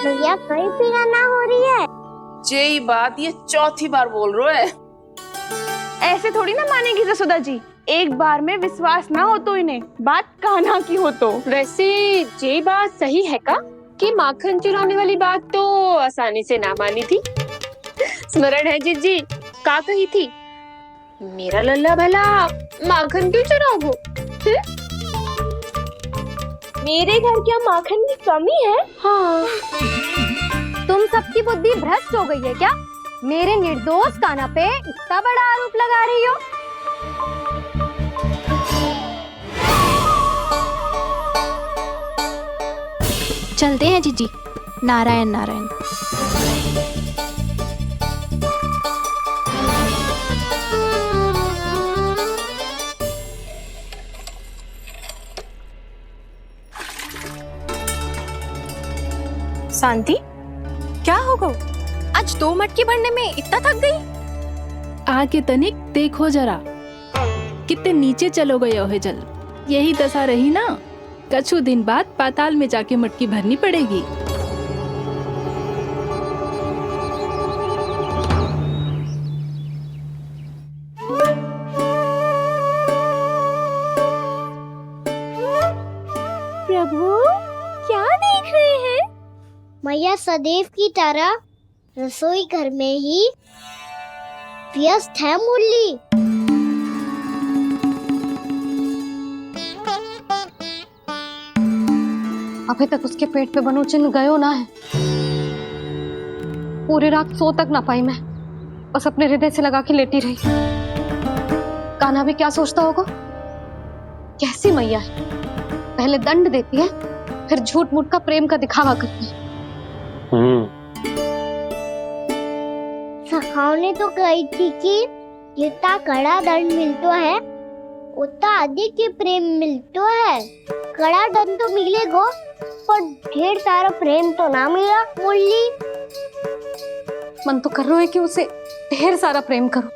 भैया कहीं पीना ना हो रही है। यही बात ये चौथी बार बोल रहे है। ऐसे थोड़ी ना मानेगी जसोदा जी, एक बार में विश्वास ना हो तो इन्हें बात कान्हा की हो तो। वैसे ये बात सही है का कि माखन चुराने वाली बात तो आसानी से ना मानी थी। स्मरण है जीजी का कही थी, मेरा लल्ला भला माखन क्यों चुराओगे? मेरे घर क्या माखन की कमी है? हाँ। तुम सबकी बुद्धि भ्रष्ट हो गई है क्या? मेरे निर्दोष कान्हा पे इतना बड़ा आरोप लगा रही हो? चलते हैं जीजी। नारायण नारायण। शांति, क्या हो गो? आज 2 मटकी भरने में इतना थक गई? आके तनिक देखो जरा, कितने नीचे चलो गए हो जल। यही दशा रही ना, कछु दिन बाद पाताल में जाके मटकी भरनी पड़ेगी। प्रभु क्या देख रहे हैं? मैया सदैव की तरह रसोई घर में ही व्यस्त है मुरली। अभी तक उसके पेट पे बनो चिन्ह गयो ना है। पूरी रात सो तक ना पाई मैं, बस अपने हृदय से लगा के लेटी रही। कान्हा भी क्या सोचता होगा? कैसी मैया है, पहले दंड देती है फिर झूठ मूठ का प्रेम का दिखावा करती है। सखाओ ने तो कही थी कि जितना कड़ा दंड मिलतो है उतना अधिक ही प्रेम मिलतो है। कड़ा दंड तो मिलेगा पर ढेर सारा प्रेम तो ना मिला मुरली। मन तो कर रहा है कि उसे ढेर सारा प्रेम करूं,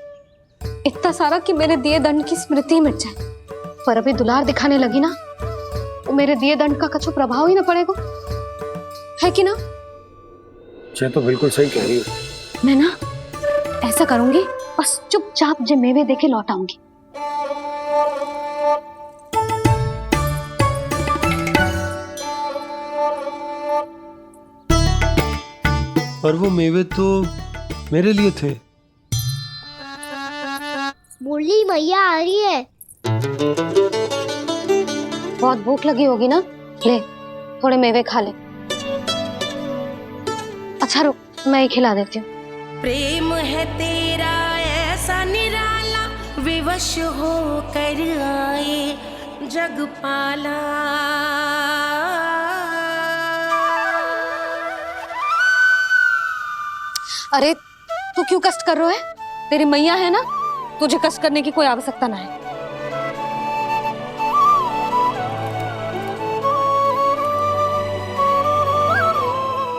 इतना सारा कि मेरे दिए दंड की स्मृति मिट जाए। पर अभी दुलार दिखाने लगी ना, वो मेरे दिए दंड का कछु प्रभाव ही ना पड़ेगा, है कि ना? ये तो बिल्कुल सही कह रही हो। मैं ना ऐसा करूंगी, बस चुपचाप जे मेवे देके लौट आऊंगी। पर वो मेवे तो मेरे लिए थे। मुरली मैया आ रही है। बहुत भूख लगी होगी ना, ले थोड़े मेवे खा ले। अच्छा रुक, मैं ही खिला देती हूँ। प्रेम है तेरा ऐसा निराला, विवश हो कर आए जग पाला। अरे तू क्यों कष्ट कर रहा है? तेरी मैया है ना, तुझे कष्ट करने की कोई आवश्यकता ना है।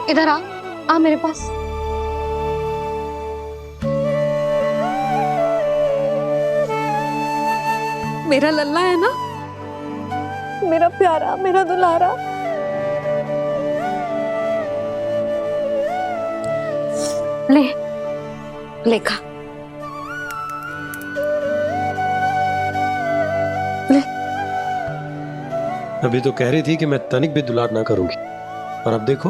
इधर आ मेरे पास। मेरा लल्ला है ना, मेरा प्यारा, मेरा दुलारा। ले ले खा, ले। अभी तो कह रही थी कि मैं तनिक भी दुलार ना करूंगी, और अब देखो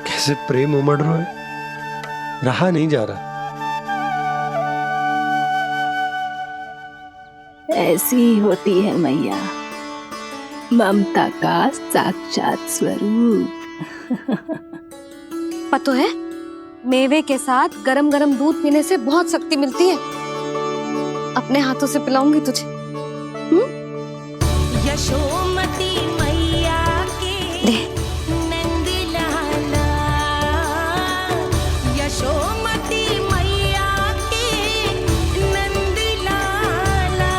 कैसे प्रेम उमड़ रहा है, रहा नहीं जा रहा। ऐसी ही होती है मैया, ममता का साक्षात स्वरूप। पता है, मेवे के साथ गरम गरम दूध पीने से बहुत शक्ति मिलती है। अपने हाथों से पिलाऊंगी तुझे। यशोमती मैया के नंद लाला, यशोमती मैया के नंद लाला,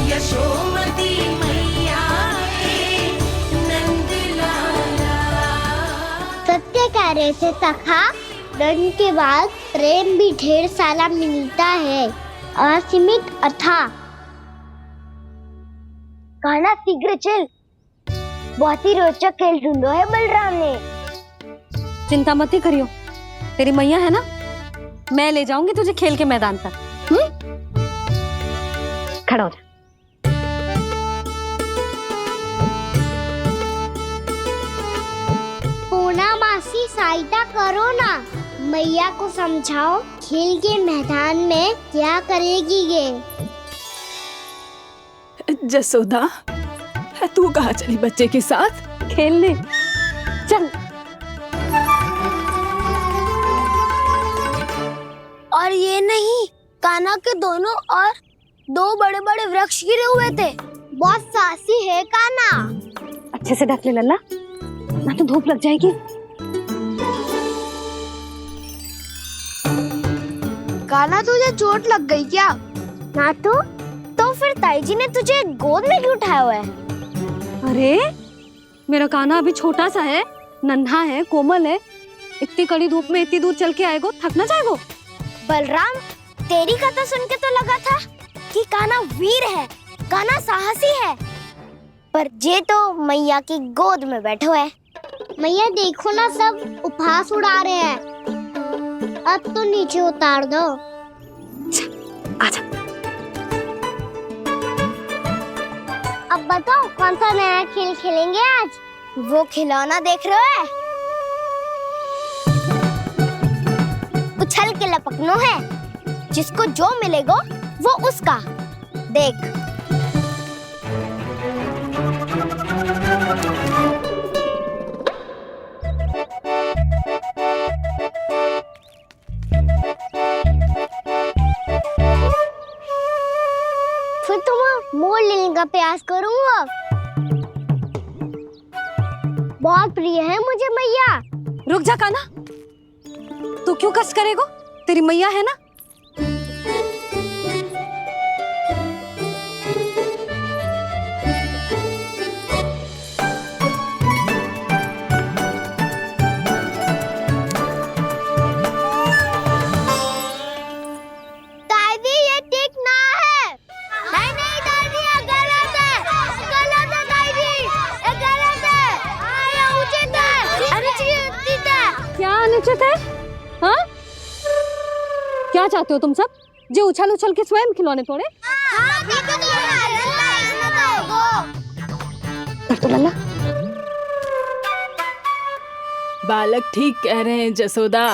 यशोमती मैया के नंद लाला। सत्य कह रहे थे सखा, दंड के बाद प्रेम भी ढेर सारा मिलता है, असीमित अथाह। कान्हा शीघ्र चल, बहुत ही रोचक खेल ढूंढो है बलराम ने। चिंता मत ही करियो, तेरी मैया है ना, मैं ले जाऊंगी तुझे खेल के मैदान तक। खड़ा हो जा। पूना मासी सहायता करो ना, मैया को समझाओ खेल के मैदान में क्या करेगी ये। जसोदा, तू कहाँ चली बच्चे के साथ खेलने? चल। और ये नहीं, कान्हा के दोनों और दो बड़े बड़े वृक्ष गिरे हुए थे। बहुत साहसी है कान्हा। अच्छे से ढक ले लल्ला, ना तो धूप लग जाएगी। कान्हा तुझे चोट लग गई क्या? ना तो फिर ताई जी ने तुझे गोद में क्यों उठाया हुआ है? अरे मेरा कान्हा अभी छोटा सा है, नन्हा है, कोमल है। इतनी कड़ी धूप में इतनी दूर चल के आएगो, थक ना जाएगो। बलराम, तेरी कथा सुन के तो लगा था कि कान्हा वीर है, कान्हा साहसी है, पर जे तो मैया की गोद में बैठे हुए है। मैया देखो ना, सब उपहास उड़ा रहे हैं। अब तो नीचे उतार दो। आजा। अब बताओ कौन सा नया खेल खेलेंगे आज? वो खिलौना देख रहे हो? उछल के लपकनो है, जिसको जो मिलेगा वो उसका। देख। फिर तुम मोड़ लेने का प्रयास करूंगा। बहुत प्रिय है मुझे मैया। रुक जा कान्हा, तू क्यों कष्ट करेगो? तेरी मैया है ना। दादी ये ठीक ना है। नहीं नहीं दादी, ये गलत है, गलत है दादी, ये गलत है। ये उचित है, अनुचित है। क्या अनुचित है? हाँ? क्या चाहते हो तुम सब? जो उछल उछल के स्वयं खिलौने तोड़े? हाँ, भी तो तो लल्ला, बालक ठीक कह रहे हैं जसोदा।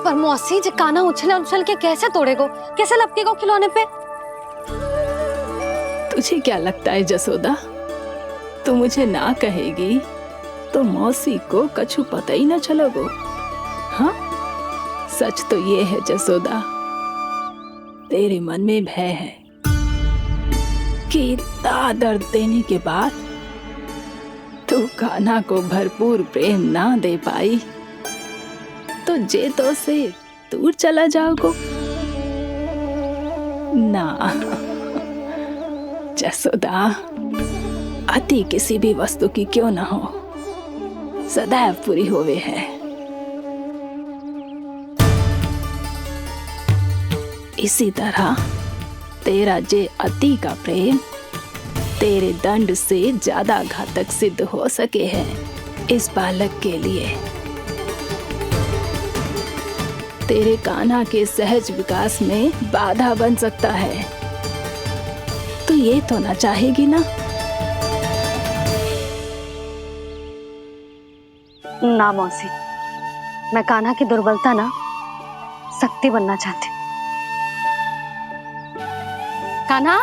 पर मौसी, जे कान्हा उछल उछल के कैसे तोड़ेगो, कैसे लपकेगो खिलौने पे? तुझे क्या लगता है जसोदा, तू मुझे ना कहेगी तो मौसी को कछु पता ही ना चलोगो। हाँ, सच तो ये है जसोदा, तेरे मन में भय है कि इतना दर्द देने के बाद तू कान्हा को भरपूर प्रेम ना दे पाई तो जे तो से दूर चला जाओगो ना। जसोदा, अति किसी भी वस्तु की क्यों ना हो, सदैव पूरी होवे है। इसी तरह तेरा जे अति का प्रेम तेरे दंड से ज्यादा घातक सिद्ध हो सके है इस बालक के लिए। तेरे कान्हा के सहज विकास में बाधा बन सकता है, तो ये तो ना चाहेगी ना? ना मौसी, मैं कान्हा की दुर्बलता ना शक्ति बनना चाहती। कान्हा,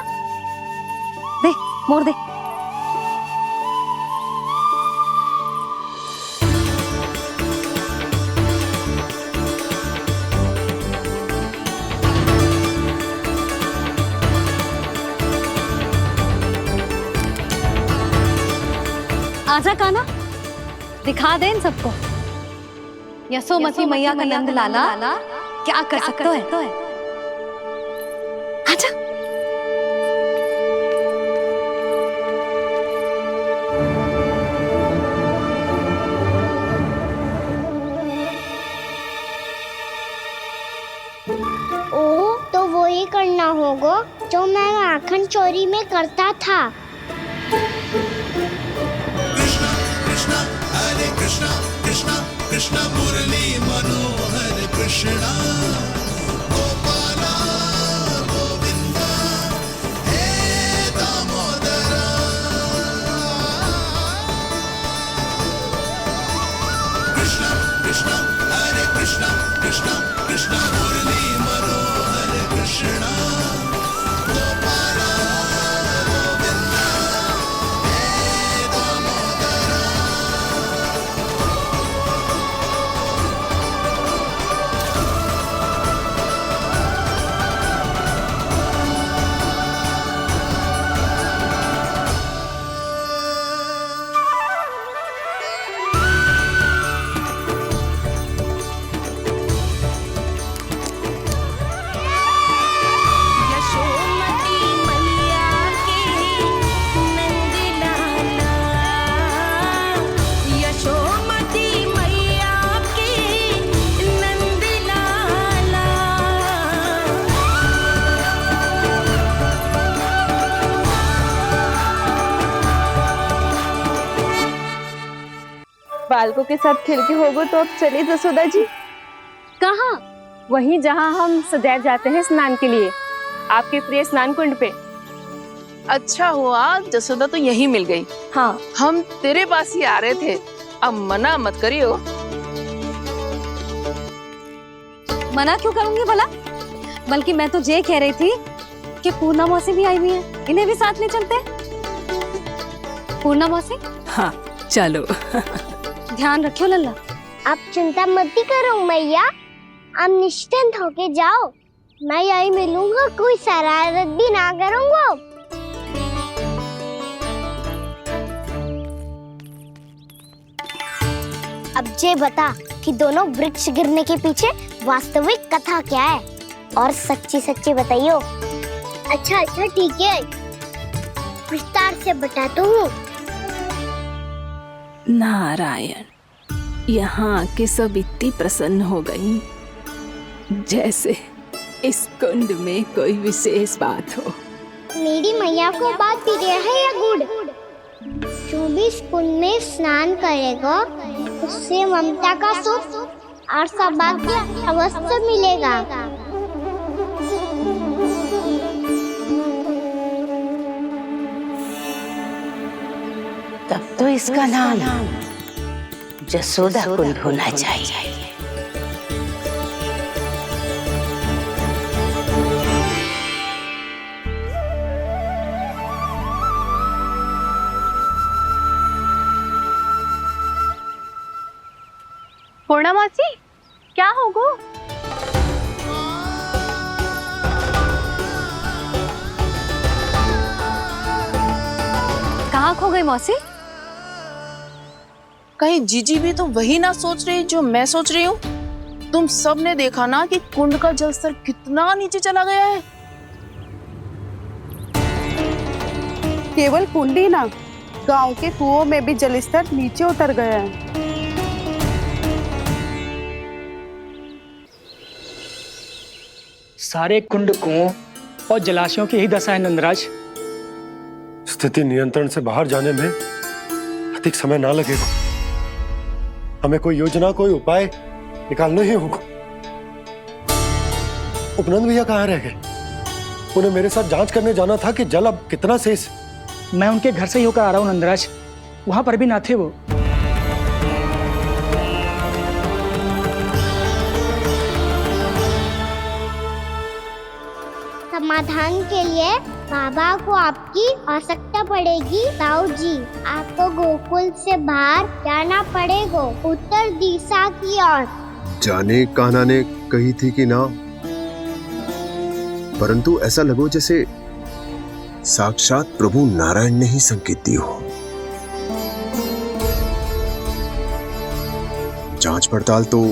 दे, मोड़ दे। आजा कान्हा, दिखा दे इन सबको यशोमती मैया का नंद लाला क्या कर सकता है। आजा। ओ, तो वो ही करना होगा जो मैं माखन चोरी में करता था। यशोमती मैया के नंद लाला, यशोमती मैया के नंद लाला। बालकों के साथ खेल के होगो तो अब चलिए जसोदा जी। कहाँ? वहीं जहाँ हम सदैव जाते हैं स्नान के लिए, आपके प्रिय स्नान कुंड पे। अच्छा हुआ जसोदा तो यही मिल गई। हाँ, हम तेरे पास ही आ रहे थे, अब मना मत करियो। मना क्यों करूंगी भला? बल्कि मैं तो ये कह रही थी कि पूर्णा मौसी भी आई हुई है, इन्हें भी साथ ले चलते हैं। पूर्णा मौसी, हाँ चलो। ध्यान रखियो लल्ला। आप चिंता मत करो मैया, आप निश्चिंत होके जाओ, मैं यही मिलूंगा, कोई शरारत भी ना करूंगा। अब ये बता कि दोनों वृक्ष गिरने के पीछे वास्तविक कथा क्या है, और सच्ची सच्ची बताइयो। अच्छा ठीक है, विस्तार से बताता हूँ। नारायण, यहाँ के सब इतनी प्रसन्न हो गई जैसे इस कुंड में कोई विशेष बात हो। मेरी मैया को बात प्रिय है या गुड़? जो भी इस कुंड में स्नान करेगा उससे ममता का सुख और सौभाग्य अवश्य मिलेगा। तब तो इसका नाम जसोदा कुंड होना चाहिए। पूर्णा मौसी, क्या होगो? कहाँ खो गई मौसी? कहीं जीजी भी तो वही ना सोच रही जो मैं सोच रही हूँ। तुम सब ने देखा ना कि कुंड का जलस्तर कितना नीचे चला गया है। केवल कुंड ही ना, गांव के कुओं में भी जलस्तर नीचे उतर गया है। सारे कुंड, कुओं और जलाशयों की ही दशा है नंदराज। स्थिति नियंत्रण से बाहर जाने में अधिक समय ना लगेगा। हमें कोई योजना, कोई उपाय निकालना ही होगा। उपनंद भैया कहाँ रह गए? उन्हें मेरे साथ जांच करने जाना था कि जल अब कितना शेष। मैं उनके घर से ही होकर आ रहा हूँ नंदराज, वहां पर भी ना थे वो। समाधान के लिए बाबा को आपकी आवश्यकता पड़ेगी। ताऊ जी, आपको गोकुल से बाहर जाना पड़ेगा, उत्तर दिशा की ओर। जाने कान्हा ने कही थी कि ना, परंतु ऐसा लगो जैसे साक्षात प्रभु नारायण ने ही संकेत दी हो। जांच पड़ताल तो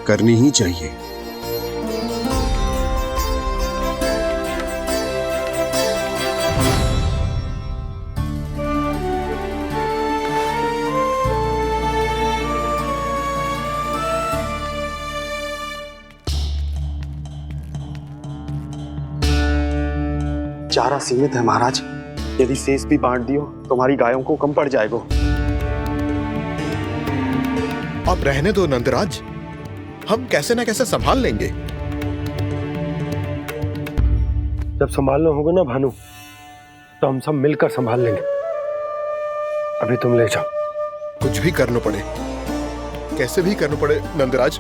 करनी ही चाहिए। चारा सीमित है महाराज, यदि शेष भी बांट दियो तो हमारी गायों को कम पड़ जाएगा। अब रहने दो नंदराज, हम कैसे ना कैसे संभाल लेंगे। जब संभालना होगा ना भानु, तो हम सब मिलकर संभाल लेंगे। अभी तुम ले जाओ। कुछ भी करना पड़े, कैसे भी करना पड़े नंदराज,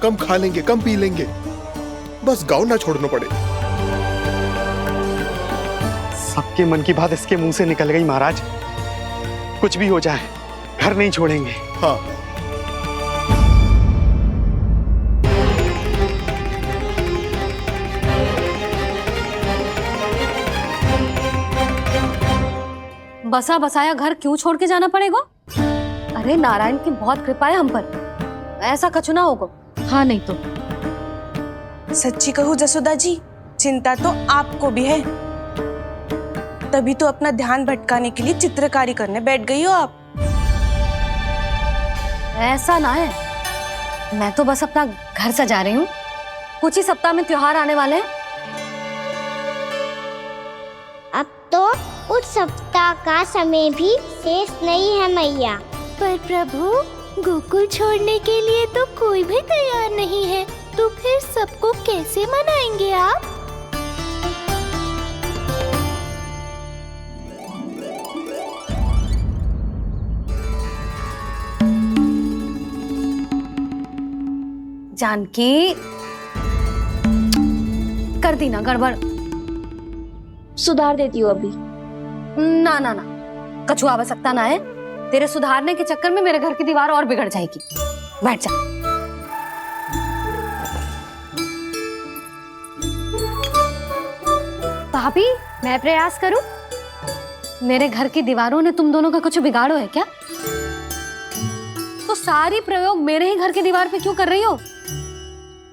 कम खा लेंगे, कम पी लेंगे, बस गाँव ना छोड़ना पड़े। सबके मन की बात इसके मुंह से निकल गई महाराज। कुछ भी हो जाए घर नहीं छोड़ेंगे। हाँ, बसा बसाया घर क्यों छोड़ के जाना पड़ेगा? अरे नारायण की बहुत कृपा है हम पर, ऐसा कछु ना होगा। हाँ नहीं तो सच्ची कहूँ जसोदा जी, चिंता तो आपको भी है, तभी तो अपना ध्यान भटकाने के लिए चित्रकारी करने बैठ गई हो आप। ऐसा ना है, मैं तो बस अपना घर सजा रही हूँ। कुछ ही सप्ताह में त्योहार आने वाले हैं। अब तो उस सप्ताह का समय भी शेष नहीं है मैया। पर प्रभु, गोकुल छोड़ने के लिए तो कोई भी तैयार नहीं है, तो फिर सबको कैसे मनाएंगे आप? जानकी, कर दी ना गड़बड़। सुधार देती हूँ अभी। ना ना ना, कछु आवश्यकता ना है। तेरे सुधारने के चक्कर में मेरे घर की दीवार और बिगड़ जाएगी। बैठ जा। भाभी, मैं प्रयास करूं? मेरे घर की दीवारों ने तुम दोनों का कुछ बिगाड़ो है क्या? तो सारी प्रयोग मेरे ही घर की दीवार पे क्यों कर रही हो?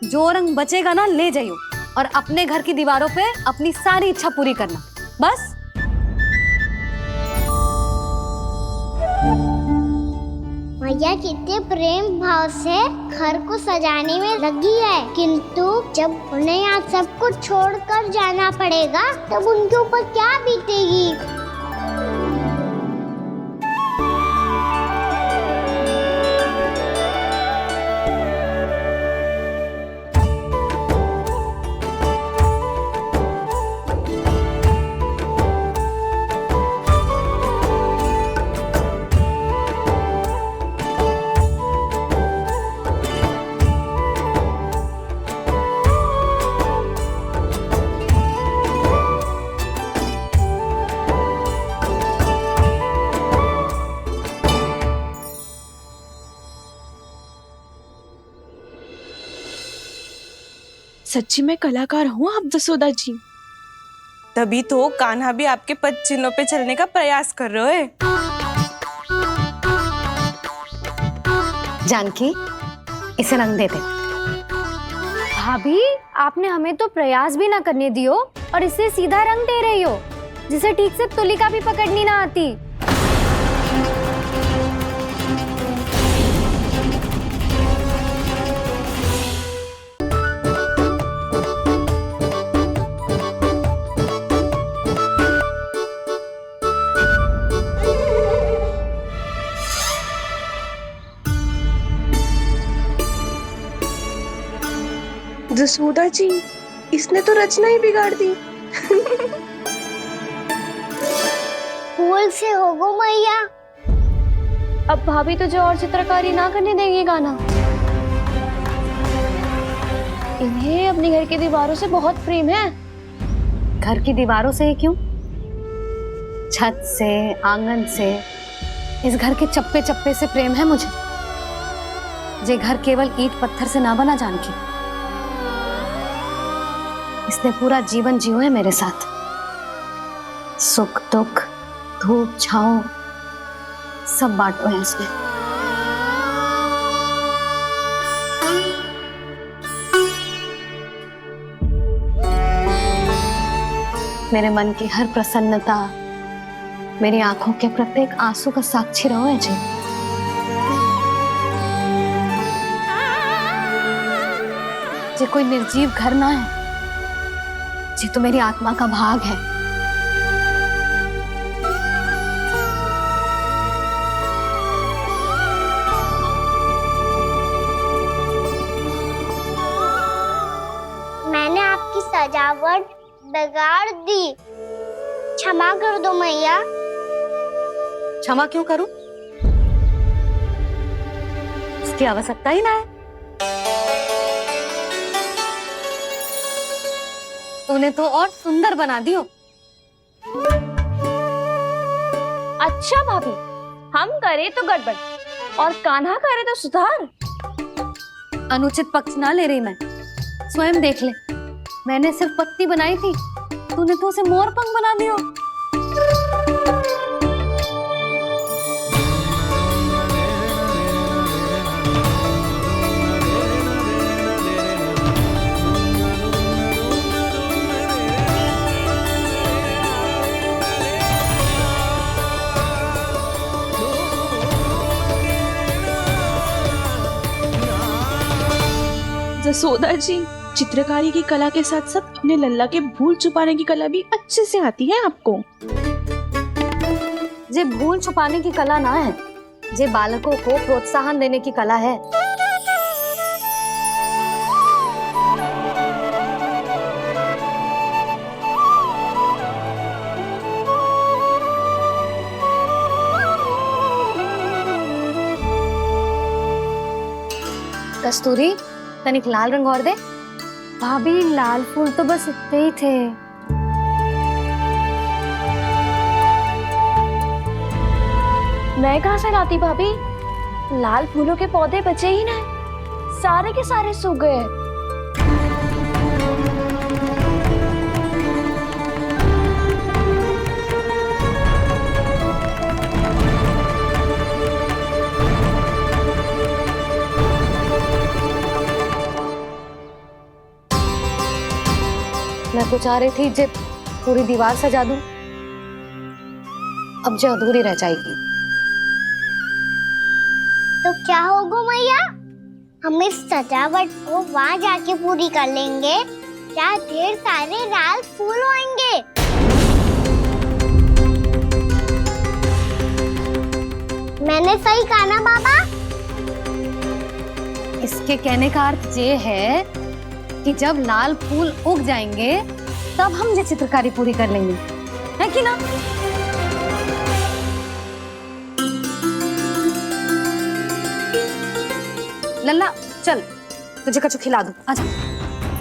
जो रंग बचेगा ना ले जाइयो, और अपने घर की दीवारों पे अपनी सारी इच्छा पूरी करना, बस। मैया कितने प्रेम भाव से घर को सजाने में लगी है, किंतु जब उन्हें यहाँ सब कुछ छोड़कर जाना पड़ेगा तब उनके ऊपर क्या बीतेगी? सच्ची में कलाकार हूँ आप जसोदा जी, तभी तो कान्हा भी आपके पद चिन्हों पे चलने का प्रयास कर रहे हैं। जानकी, इसे रंग दे दे। भाभी, आपने हमें तो प्रयास भी ना करने दियो और इसे सीधा रंग दे रही हो, जिसे ठीक से तुलिका भी पकड़नी ना आती। जसोदा जी, इसने तो रचना ही बिगाड़ दी। फूल से होगो मैया। अब भाभी तुझे और चित्रकारी ना करने देंगी गाना। इन्हें अपने घर की दीवारों से बहुत प्रेम है। घर की दीवारों से क्यों? छत से, आंगन से, इस घर के चप्पे चप्पे से प्रेम है मुझे। ये घर केवल ईंट पत्थर से ना बना जानकी, इसने पूरा जीवन जियो है मेरे साथ। सुख दुख, धूप छाँव सब बांटो है इसने। मेरे मन की हर प्रसन्नता, मेरी आंखों के प्रत्येक आंसू का साक्षी रहो है जी। ये कोई निर्जीव घर ना है, ये तो मेरी आत्मा का भाग है। सजावट बिगाड़ दी। क्षमा कर दो मैया। क्षमा क्यों करूं? उसकी आवश्यकता ही ना है। तूने तो और सुंदर बना दियो। अच्छा भाभी, हम करे तो गड़बड़ और कान्हा करे तो सुधार। अनुचित पक्ष ना ले रही मैं, स्वयं देख ले। मैंने सिर्फ पत्ती बनाई थी, तूने तो उसे मोर पंख बना दियो। जसोदा जी, चित्रकारी की कला के साथ साथ अपने लल्ला के भूल छुपाने की कला भी अच्छे से आती है आपको। जे भूल छुपाने की कला ना है, जे बालकों को प्रोत्साहन देने की कला है। कस्तूरी, तनिक लाल रंग और दे। भाभी, लाल फूल तो बस इतने ही थे। मैं कहाँ से लाती भाभी? लाल फूलों के पौधे बचे ही नहीं, सारे के सारे सूख गए। मैं तो चाह रही थी जब पूरी दीवार सजा दूं, अब जो अधूरी रह जाएगी। तो क्या होगा मैया? हम इस सजावट को वहाँ जाके पूरी कर लेंगे, जहाँ ढेर सारे लाल फूल होंगे। मैंने सही कहा ना बाबा? इसके कहने का अर्थ ये है कि जब लाल फूल उग जाएंगे तब हम ये चित्रकारी पूरी कर लेंगे, है कि ना? लल्ला चल, तुझे कछु खिला दूं। आजा,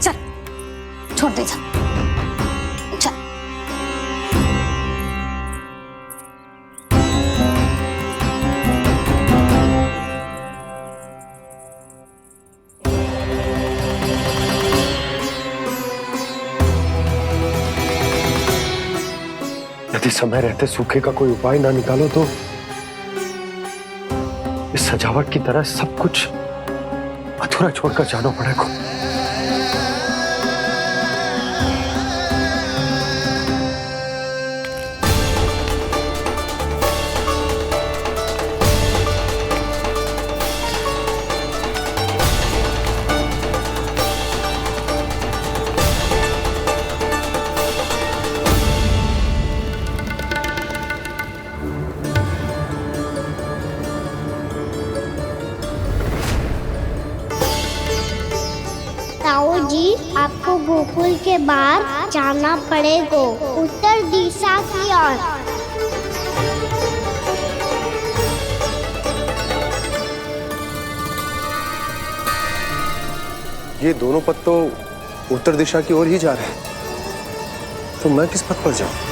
चल, छोड़ दे, चल, चल। यदि समय रहते सूखे का कोई उपाय ना निकालो तो इस सजावट की तरह सब कुछ अधूरा छोड़कर जाना पड़ेगा। ताऊ जी, आपको गोकुल के बाहर जाना पड़ेगा, उत्तर दिशा की ओर। ये दोनों पथ तो उत्तर दिशा की ओर ही जा रहे हैं, तो मैं किस पथ पर जाऊं?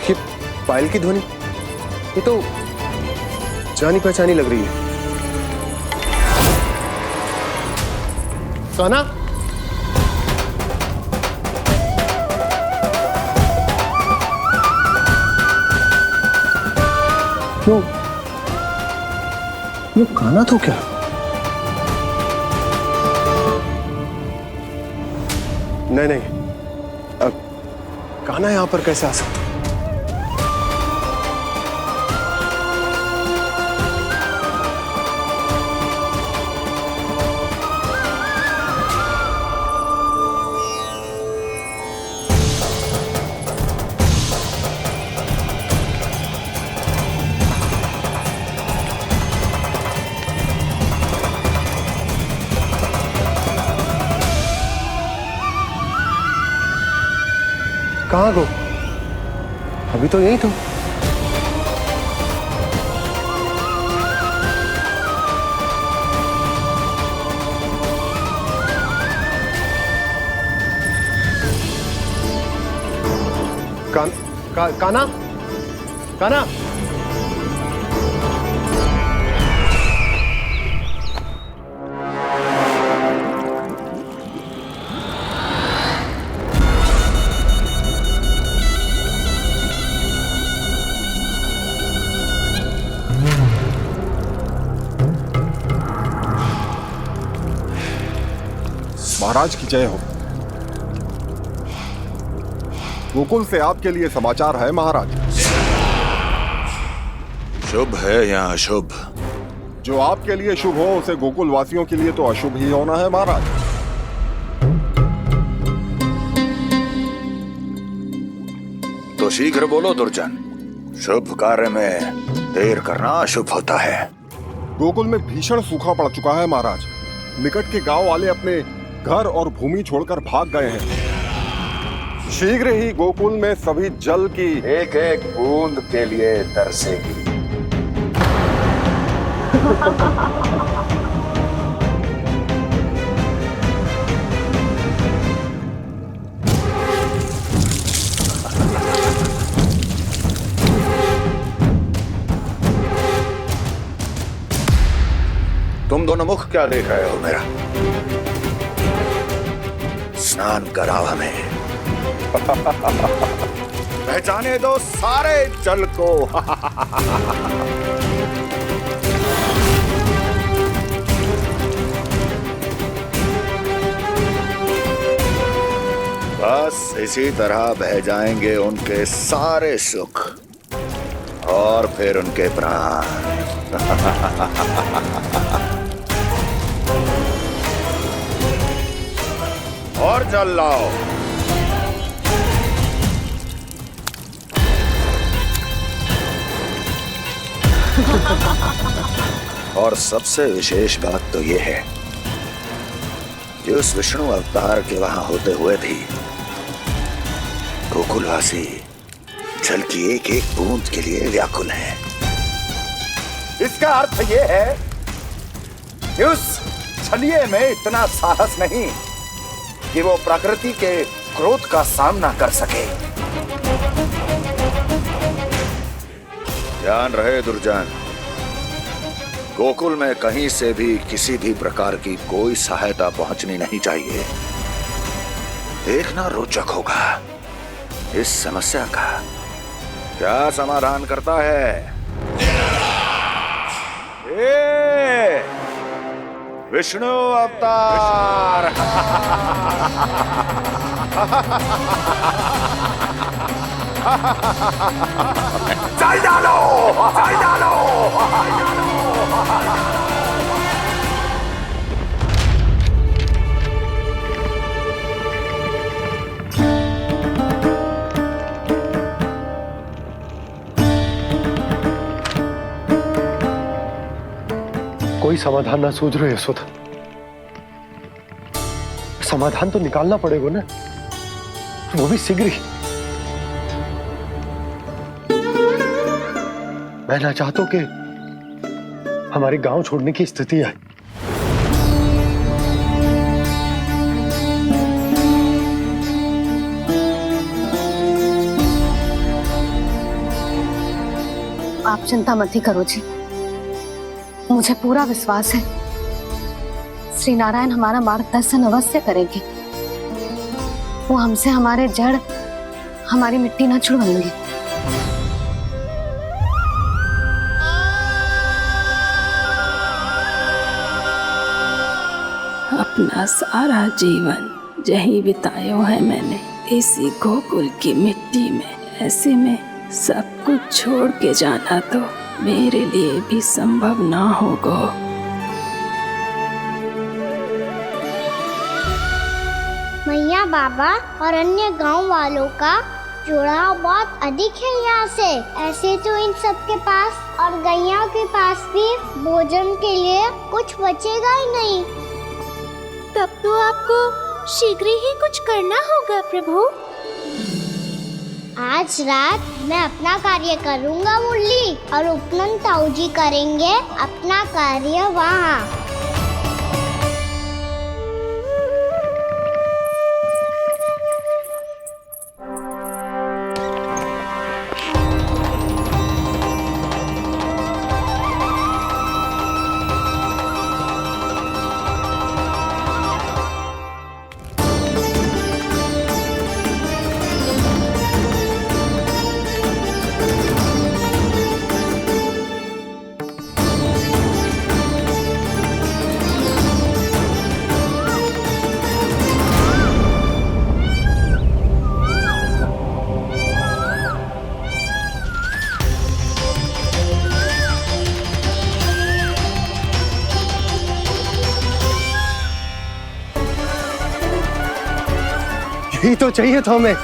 ये पायल की ध्वनि, ये तो जानी पहचानी लग रही है। कान्हा, क्यों? ये कान्हा तो क्या? नहीं नहीं, कान्हा यहां पर कैसे आ सकता? कहाँ गो? अभी तो यही तो। काना काना महाराज की जय हो। गोकुल से आपके लिए समाचार है महाराज। शुभ है या अशुभ? जो आपके लिए शुभ हो उसे गोकुल वासियों के लिए तो अशुभ ही होना है महाराज। तो शीघ्र बोलो दुर्जन, शुभ कार्य में देर करना अशुभ होता है। गोकुल में भीषण सूखा पड़ चुका है महाराज। निकट के गांव वाले अपने घर और भूमि छोड़कर भाग गए हैं। शीघ्र ही गोकुल में सभी जल की एक एक बूंद के लिए तरसेगी। तुम दोनों मुख क्या देख रहे हो मेरा? स्नान कराओ हमें। पहचाने दो सारे जल को। बस इसी तरह बह जाएंगे उनके सारे सुख और फिर उनके प्राण। और जल लाओ। और सबसे विशेष बात तो यह है कि उस विष्णु अवतार के वहां होते हुए भी गोकुलवासी जल की एक एक बूंद के लिए व्याकुल हैं। इसका अर्थ यह है कि उस छलिए में इतना साहस नहीं कि वो प्रकृति के क्रोध का सामना कर सके। ध्यान रहे दुर्जन, गोकुल में कहीं से भी किसी भी प्रकार की कोई सहायता पहुंचनी नहीं चाहिए। देखना रोचक होगा इस समस्या का क्या समाधान करता है। विष्णु अवतार। चल डालो, चल डालो। कोई समाधान ना सूझ रहे यशोदा। समाधान तो निकालना पड़ेगा ना, वो भी शीघ्र ही। मैं ना चाहता कि हमारे गांव छोड़ने की स्थिति आए। आप चिंता मत ही करो जी, मुझे पूरा विश्वास है श्री नारायण हमारा मार्गदर्शन अवश्य करेंगे। वो हमसे हमारे जड़, हमारी मिट्टी न छुड़वाएंगे। अपना सारा जीवन यही बितायो है मैंने, इसी गोकुल की मिट्टी में। ऐसे में सब कुछ छोड़ के जाना तो मेरे लिए भी संभव ना होगा। मैया बाबा और अन्य गांव वालों का जुड़ाव बहुत अधिक है यहाँ से। ऐसे तो इन सब के पास और गैया के पास भी भोजन के लिए कुछ बचेगा ही नहीं। तब तो आपको शीघ्र ही कुछ करना होगा प्रभु। आज रात मैं अपना कार्य करूंगा मुरली, और उपनंद ताऊ जी करेंगे अपना कार्य वहाँ। यही तो चाहिए था हमें।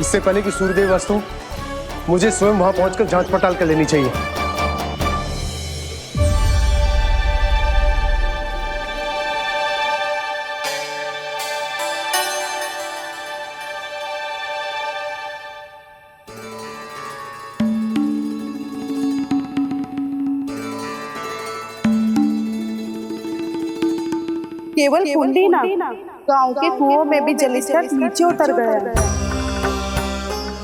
इससे पहले कि सूर्यदेव वस्तु, मुझे स्वयं वहां पहुंचकर जांच पड़ताल कर लेनी चाहिए। केवल कुंडी ना, गांव के कुओं में भी जलस्तर नीचे उतर गया।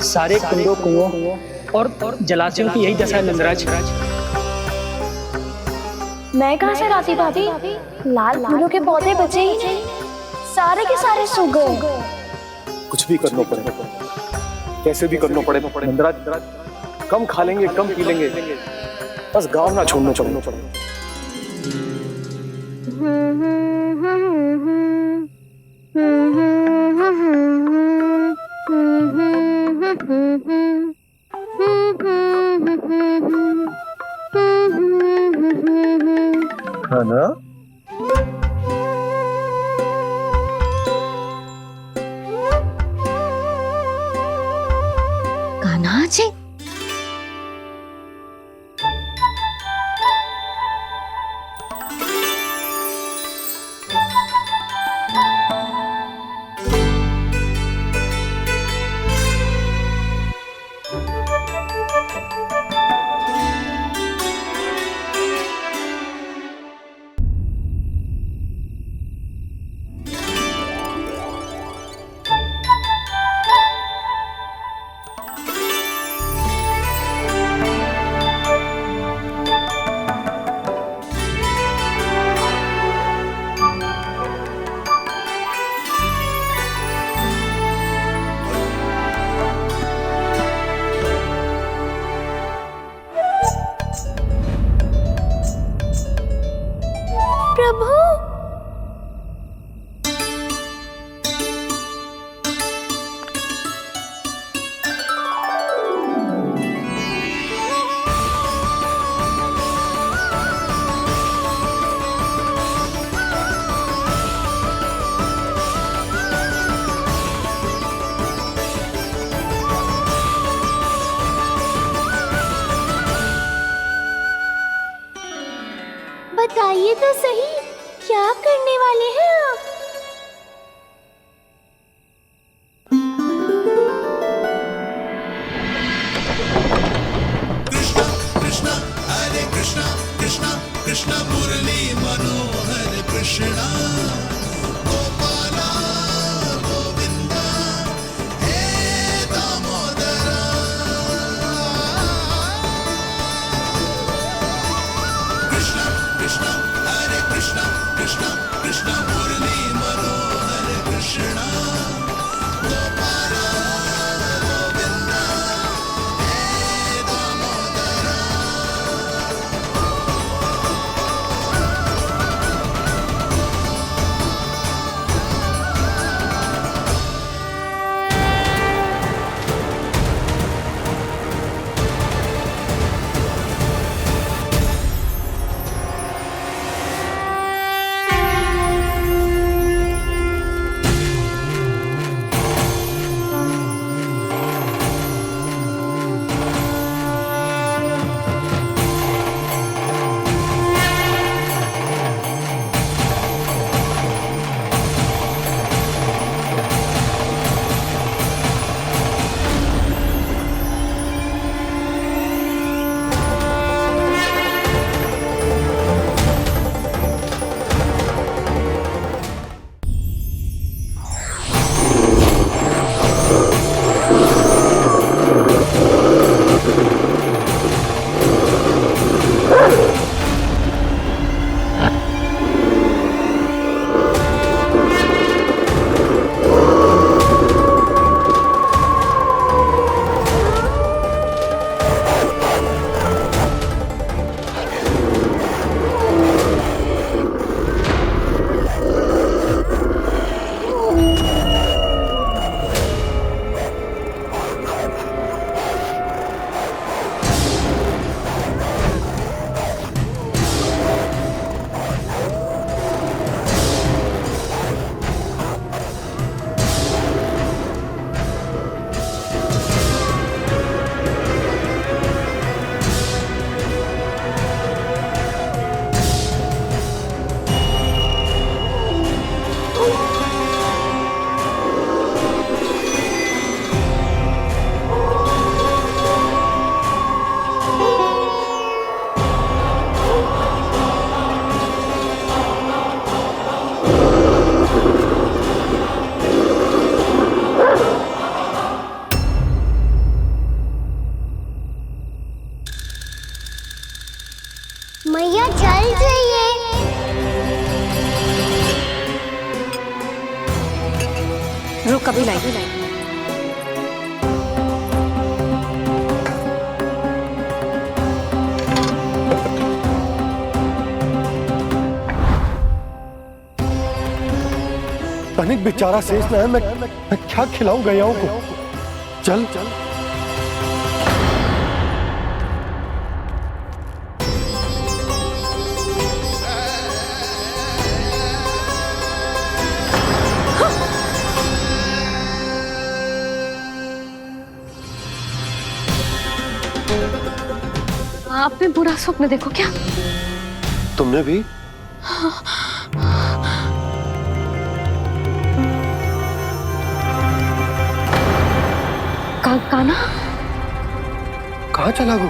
सारे कुंडों कुओं और जलाशयों की यही दशा है नंदराज। मैं कहाँ से लाती भाभी? लाल फूलों के पौधे बचे ही नहीं, सारे के सारे सूख गए। कुछ भी करना पड़े, कैसे भी करना पड़े नंदराज। कम खा लेंगे, कम पी लेंगे, बस गांव ना छोड़ना चाहिए। है ना? कान्हा जी, प्रभु, बताइए तो सही, क्या करने वाले हैं आप? कृष्णा हरे कृष्णा, कृष्णा कृष्णा मुरली मनोहर कृष्णा, गोपाला गोविंदा हे दामोदरा। कृष्णा कृष्णा हरे कृष्णा, कृष्णा कृष्णा मुरली मनोहर कृष्णा, गोपाला गोविंदा हे दामोदरा। मैया जल जाइए। रुक अभी लाई। तनिक बेचारा शेष ना है, मैं क्या खिलाऊं गयाओं को। चल आपने बुरा स्वप्न देखो क्या? तुमने भी? काना कहाँ चला गो?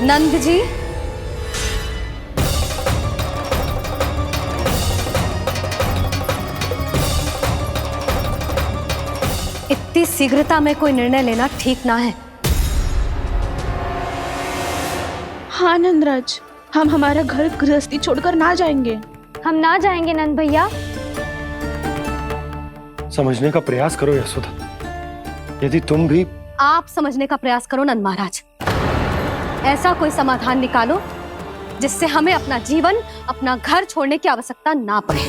नंद जी, इतनी शीघ्रता में कोई निर्णय लेना ठीक ना है। हाँ नंदराज, हम हमारा घर गृहस्थी छोड़कर ना जाएंगे। हम ना जाएंगे नंद भैया। समझने का प्रयास करो यशोदा, यदि तुम भी। आप समझने का प्रयास करो नंद महाराज। ऐसा कोई समाधान निकालो जिससे हमें अपना जीवन, अपना घर छोड़ने की आवश्यकता ना पड़े।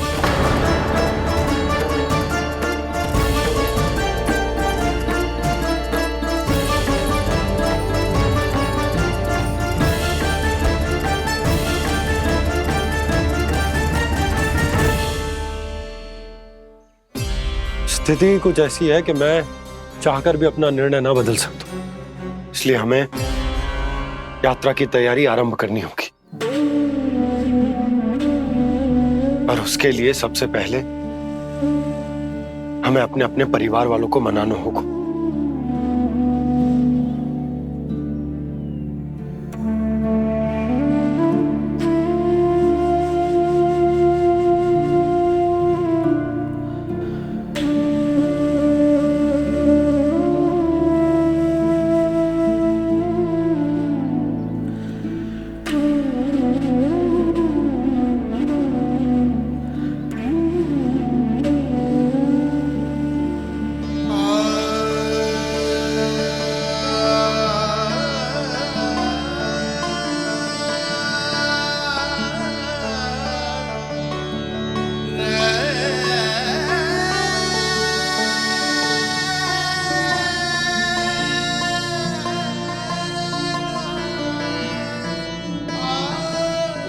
स्थिति कुछ ऐसी है कि मैं चाहकर भी अपना निर्णय ना बदल सकता, इसलिए हमें यात्रा की तैयारी आरंभ करनी होगी। और उसके लिए सबसे पहले हमें अपने अपने परिवार वालों को मनाना होगा।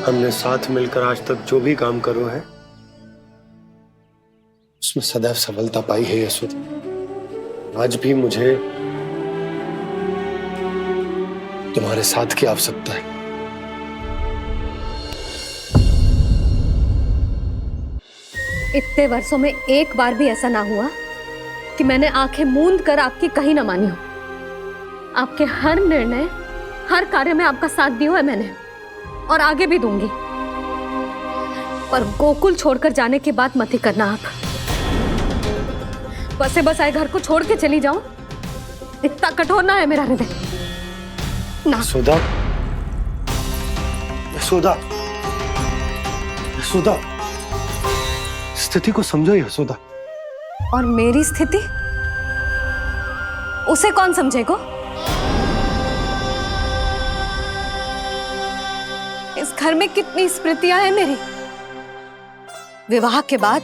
हमने साथ मिलकर आज तक जो भी काम करो है उसमें सदैव सफलता पाई है यशोदा। आज भी मुझे तुम्हारे साथ की आवश्यकता है। इतने वर्षों में एक बार भी ऐसा ना हुआ कि मैंने आंखें मूंद कर आपकी कहीं ना मानी हो। आपके हर निर्णय, हर कार्य में आपका साथ दिया है मैंने, और आगे भी दूंगी। पर गोकुल छोड़कर जाने की बात मत ही करना आप। बसे बसाए घर को छोड़ के चली जाऊं, इतना कठोर ना है मेरा हृदय ना। यशोदा, यशोदा, यशोदा, स्थिति को समझो यशोदा। और मेरी स्थिति उसे कौन समझेगा? इस घर में कितनी स्मृतियां हैं मेरी। विवाह के बाद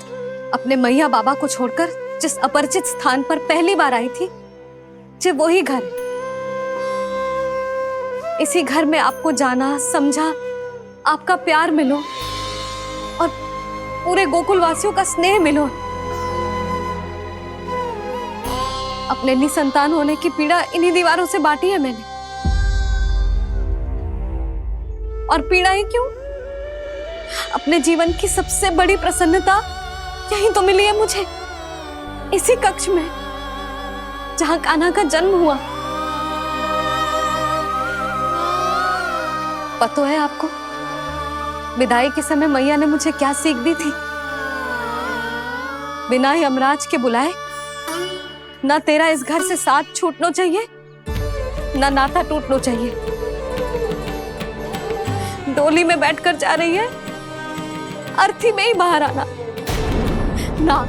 अपने मैया बाबा को छोड़कर जिस अपरिचित स्थान पर पहली बार आई थी, जो वही घर है। इसी घर में आपको जाना, समझा, आपका प्यार मिलो और पूरे गोकुल वासियों का स्नेह मिलो। अपने निसंतान होने की पीड़ा इन्हीं दीवारों से बांटी है मैंने। और पीड़ा ही क्यों? अपने जीवन की सबसे बड़ी प्रसन्नता यही तो मिली है मुझे। इसी कक्ष में जहां कान्हा का जन्म हुआ। पता है आपको विदाई के समय मैया ने मुझे क्या सीख दी थी? बिना ही यमराज के बुलाए ना तेरा इस घर से साथ छूटना चाहिए, ना नाता टूटना चाहिए। डोली में बैठकर जा रही है, अर्थी में ही बाहर आना ना।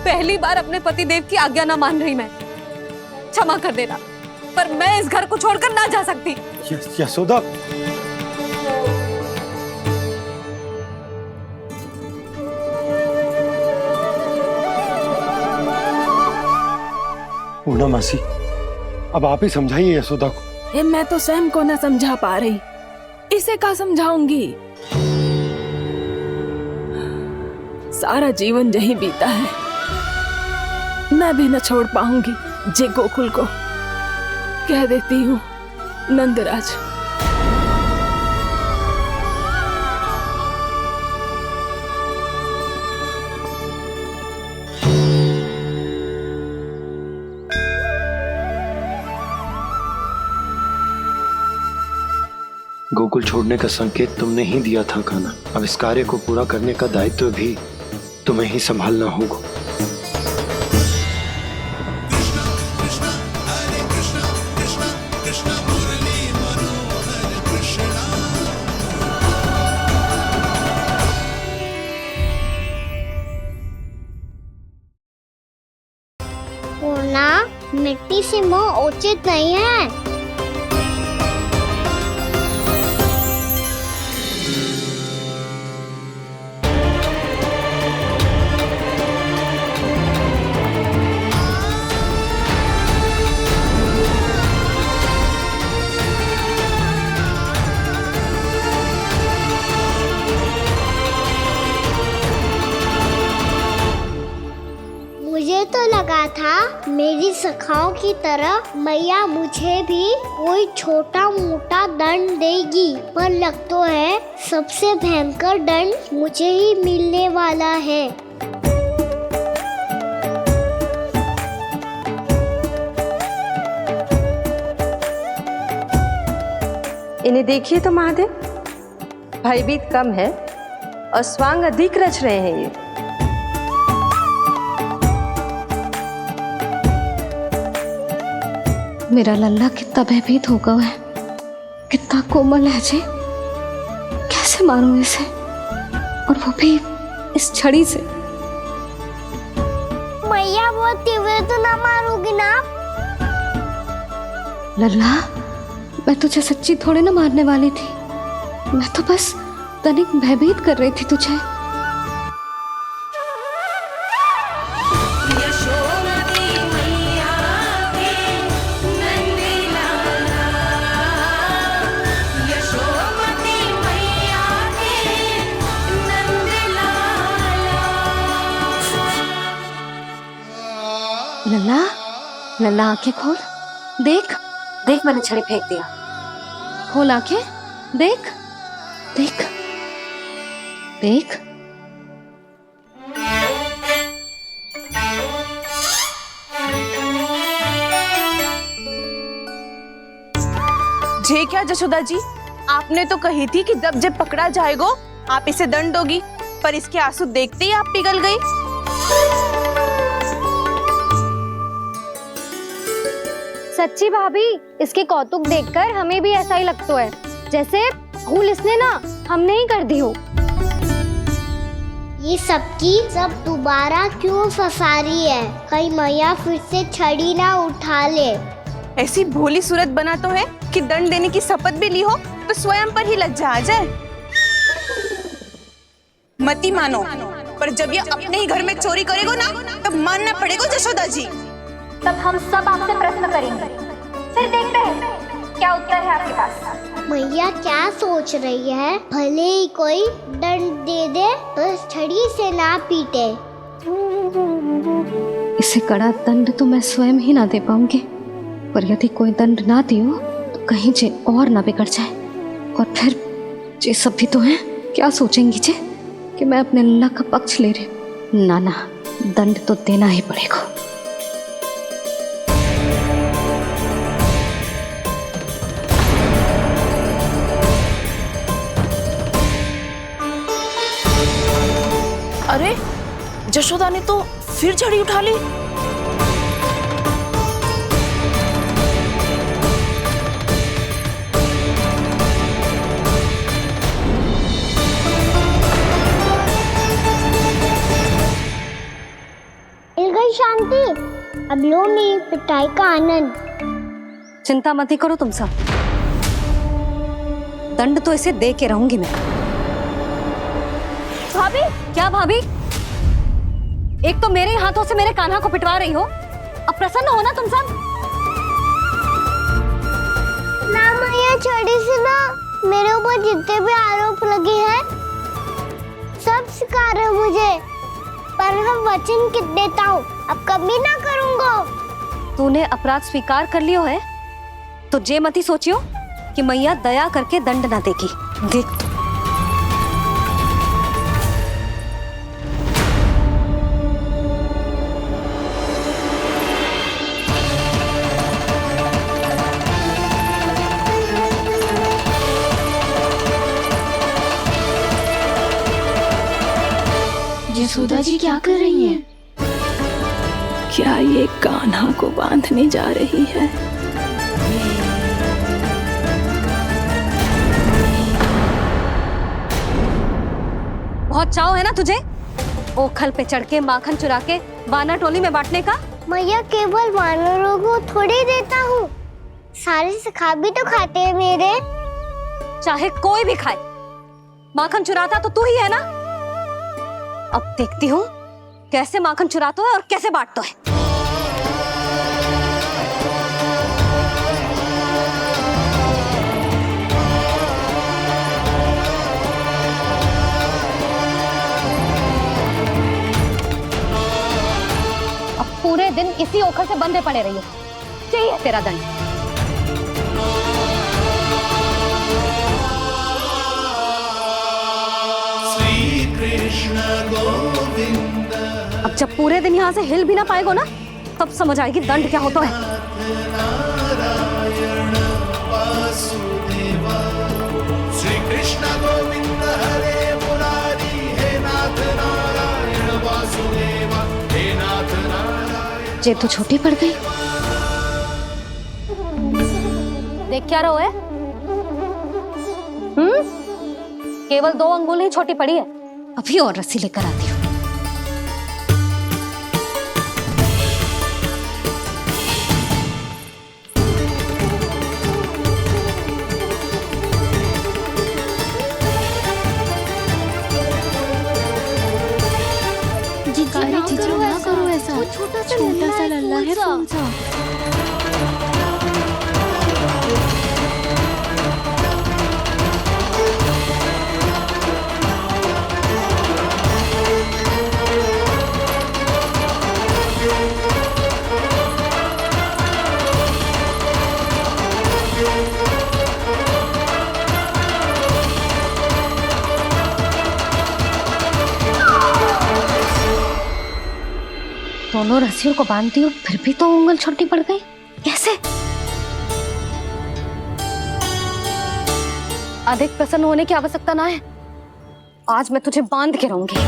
पहली बार अपने पतिदेव की आज्ञा ना मान रही मैं, क्षमा कर देना, पर मैं इस घर को छोड़कर ना जा सकती। यशोदा, पूर्णा मासी, अब आप ही समझाइए यशोदा को। ये मैं तो स्वयं को न समझा पा रही, इसे क्या समझाऊंगी? सारा जीवन यही बीता है, मैं भी न छोड़ पाऊंगी जे गोकुल को। कह देती हूँ नंदराज। गोकुल छोड़ने का संकेत तुमने ही दिया था कान्हा। अब इस कार्य को पूरा करने का दायित्व भी तुम्हें ही संभालना होगा। पूर्णा, मिट्टी से मुंह उचित नहीं है। मुझे तो लगा था मेरी सखाओं की तरह मैया मुझे भी कोई छोटा मोटा दंड देगी, पर लग तो है सबसे भयंकर दंड मुझे ही मिलने वाला है। इन्हें देखिए तो महादेव, भयभीत कम है और स्वांग अधिक रच रहे हैं ये। मेरा लल्ला कितना भयभीत होगा है, कितना कोमल है जी। कैसे मारूं इसे, और वो भी इस छड़ी से? मैया बहुत तीव्र तो ना मारोगी ना? लल्ला, मैं तुझे सच्ची थोड़े ना मारने वाली थी, मैं तो बस तनिक भयभीत कर रही थी तुझे। लल्ला, लल्ला आंखें खोल, देख देख, मैंने छड़ी फेंक दिया। खोल आंखें, देख देख देख। जे क्या जशोदा जी, आपने तो कही थी कि जब पकड़ा जाएगा आप इसे दंड दोगी, पर इसके आंसू देखते ही आप पिघल गई। सच्ची भाभी, इसके कौतुक देखकर हमें भी ऐसा ही लगता है, जैसे भूल इसने ना हमने ही कर दी हो। ये सबकी सब दोबारा क्यों फंसा रही है? कहीं मैया फिर से छड़ी ना उठा ले। ऐसी भोली सूरत बना तो है कि दंड देने की शपथ भी ली हो तो स्वयं पर ही लज्जा आ जाए। मती मानो, पर जब ये अपने ही घर में चोरी करेगा ना, तब मानना पड़ेगा जशोदा जी। तब हम सब आपसे प्रश्न करेंगे, फिर देखते हैं क्या उत्तर है आपके पास। मैया क्या सोच रही है? भले ही कोई दंड दे दे, बस छड़ी से ना पीटे। इसे कड़ा दंड तो मैं स्वयं ही ना दे पाऊंगी, पर यदि कोई दंड ना दियो तो कहीं जे और ना बिगड़ जाए, और फिर जे सब भी तो हैं, क्या सोचेंगी जे कि मैं अपने लल्ला का पक्ष ले रही हूँ। ना ना, दंड तो देना ही पड़ेगा। अरे जशोदा ने तो फिर छड़ी उठा ली। मिल गई शांति। अब लो मेरी पिटाई का आनंद। चिंता मत ही करो तुम सब, दंड तो इसे दे के रहूंगी मैं। भाभी, क्या भाभी? एक तो मेरे हाथों से मेरे कान्हा को पिटवा रही हो, अब प्रसन्न हो ना तुम सब? ना मैया छड़ी से ना मेरे ऊपर जितने भी आरोप लगे हैं सब स्वीकार है मुझे, पर मैं वचन कित देता हूँ अब कभी ना करूँगा। तूने अपराध स्वीकार कर लियो है तो जे मती सोचियो कि मैया दया करके दंड ना देगी। देख यशोदा जी क्या कर रही हैं? क्या ये कान्हा को बांधने जा रही है? बहुत चाव है ना तुझे ओखल पे चढ़ के माखन चुरा के वानर टोली में बांटने का? मैया केवल वानरों को थोड़ी देता हूँ, सारे सखा भी तो खाते हैं मेरे। चाहे कोई भी खाए, माखन चुराता तो तू ही है ना। अब देखती हूँ कैसे माखन चुराता है और कैसे बांटता है। अब पूरे दिन इसी ओखल से बंधे पड़े रहिए, चाहिए तेरा दंड। अब जब पूरे दिन यहाँ से हिल भी ना पाएगो ना, तब समझ आएगी दंड क्या होता है। श्री कृष्ण गोविंद हरे मुरारी, हे नाथ नारायण वासुदेव, हे नाथ नारायण। जे तो छोटी पड़ गई। देख क्या रहो है? केवल 2 अंगुल ही छोटी पड़ी है, अभी और रस्सी लेकर आती हूँ। जीजू ना करो ऐसा, छोटा सा लल्ला है फूल सा। दोनों रस्सियों को बांधती हूँ फिर भी तो उंगल छोटी पड़ गई, कैसे? अधिक प्रसन्न होने की आवश्यकता ना है, आज मैं तुझे बांध के रहूंगी।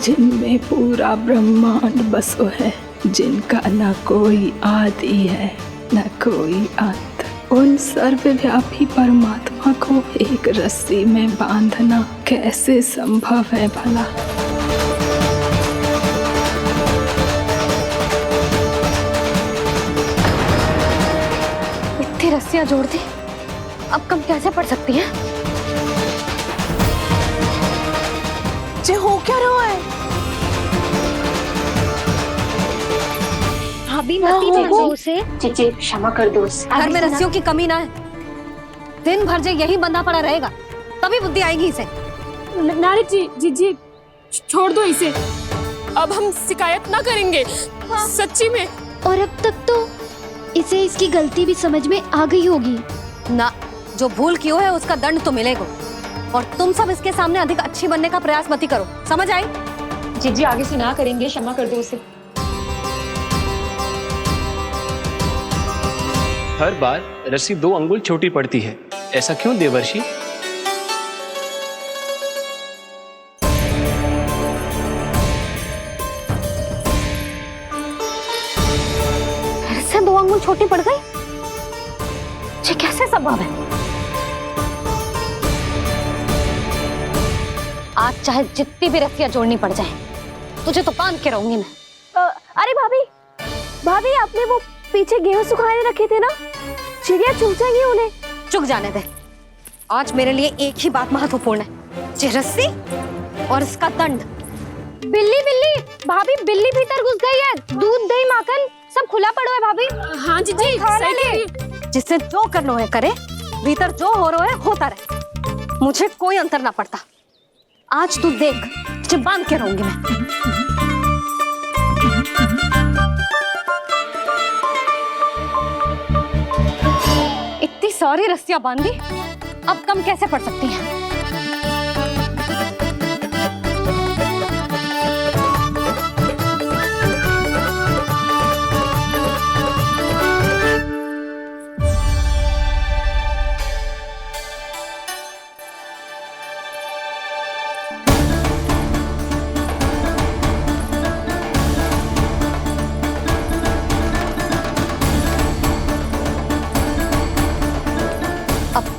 जिनमें पूरा ब्रह्मांड बसो है, जिनका न कोई आदि है न कोई अंत, उन सर्वव्यापी परमात्मा को एक रस्सी में बांधना कैसे संभव है भला? इतनी रस्सियां जोड़ दी, अब कम कैसे पड़ सकती हैं? जे हो क्या रहा है? भाभी मत उसे। जी क्षमा कर दो उसे। घर में रस्सियों की कमी ना है, दिन भर जे यही बंधा पड़ा रहेगा, तभी बुद्धि आएगी इसे। नारी जी छोड़ दो इसे, अब हम शिकायत ना करेंगे। सच्ची में। और अब तक तो इसे इसकी गलती भी समझ में आ गई होगी ना। जो भूल की हो है उसका दंड तो मिलेगा। और तुम सब इसके सामने अधिक अच्छी बनने का प्रयास मत करो, समझ आई? जी आगे से ना करेंगे, क्षमा कर दो उसे। हर बार रस्सी 2 अंगुल छोटी पड़ती है, ऐसा क्यों देवर्षि? फिर से 2 अंगुल छोटी पड़ गई? ये कैसे संभव है? आज चाहे जितनी भी रस्सियां जोड़नी पड़ जाए, तुझे तो बांध के रहूंगी मैं। अरे भाभी, भाभी आपने वो पीछे गेहूं सुखाने रखे थे ना, चिड़िया चुग जाएंगी उन्हें। चुग जाने दे। आज मेरे लिए एक ही बात महत्वपूर्ण है, ये रस्सी और इसका दंड। बिल्ली बिल्ली, भाभी बिल्ली भीतर घुस गई है। दूध दही माखन सब खुला पड़ा है भाभी। हाँ जी सही कह रही है। जिससे जो करना है करे, भीतर जो हो रहा है होता रहे, मुझे कोई अंतर ना पड़ता। आज तू देख, तुझे बांध के रहूंगी मैं। इतनी सारी रस्सियां बांधी, अब कम कैसे पड़ सकती हैं?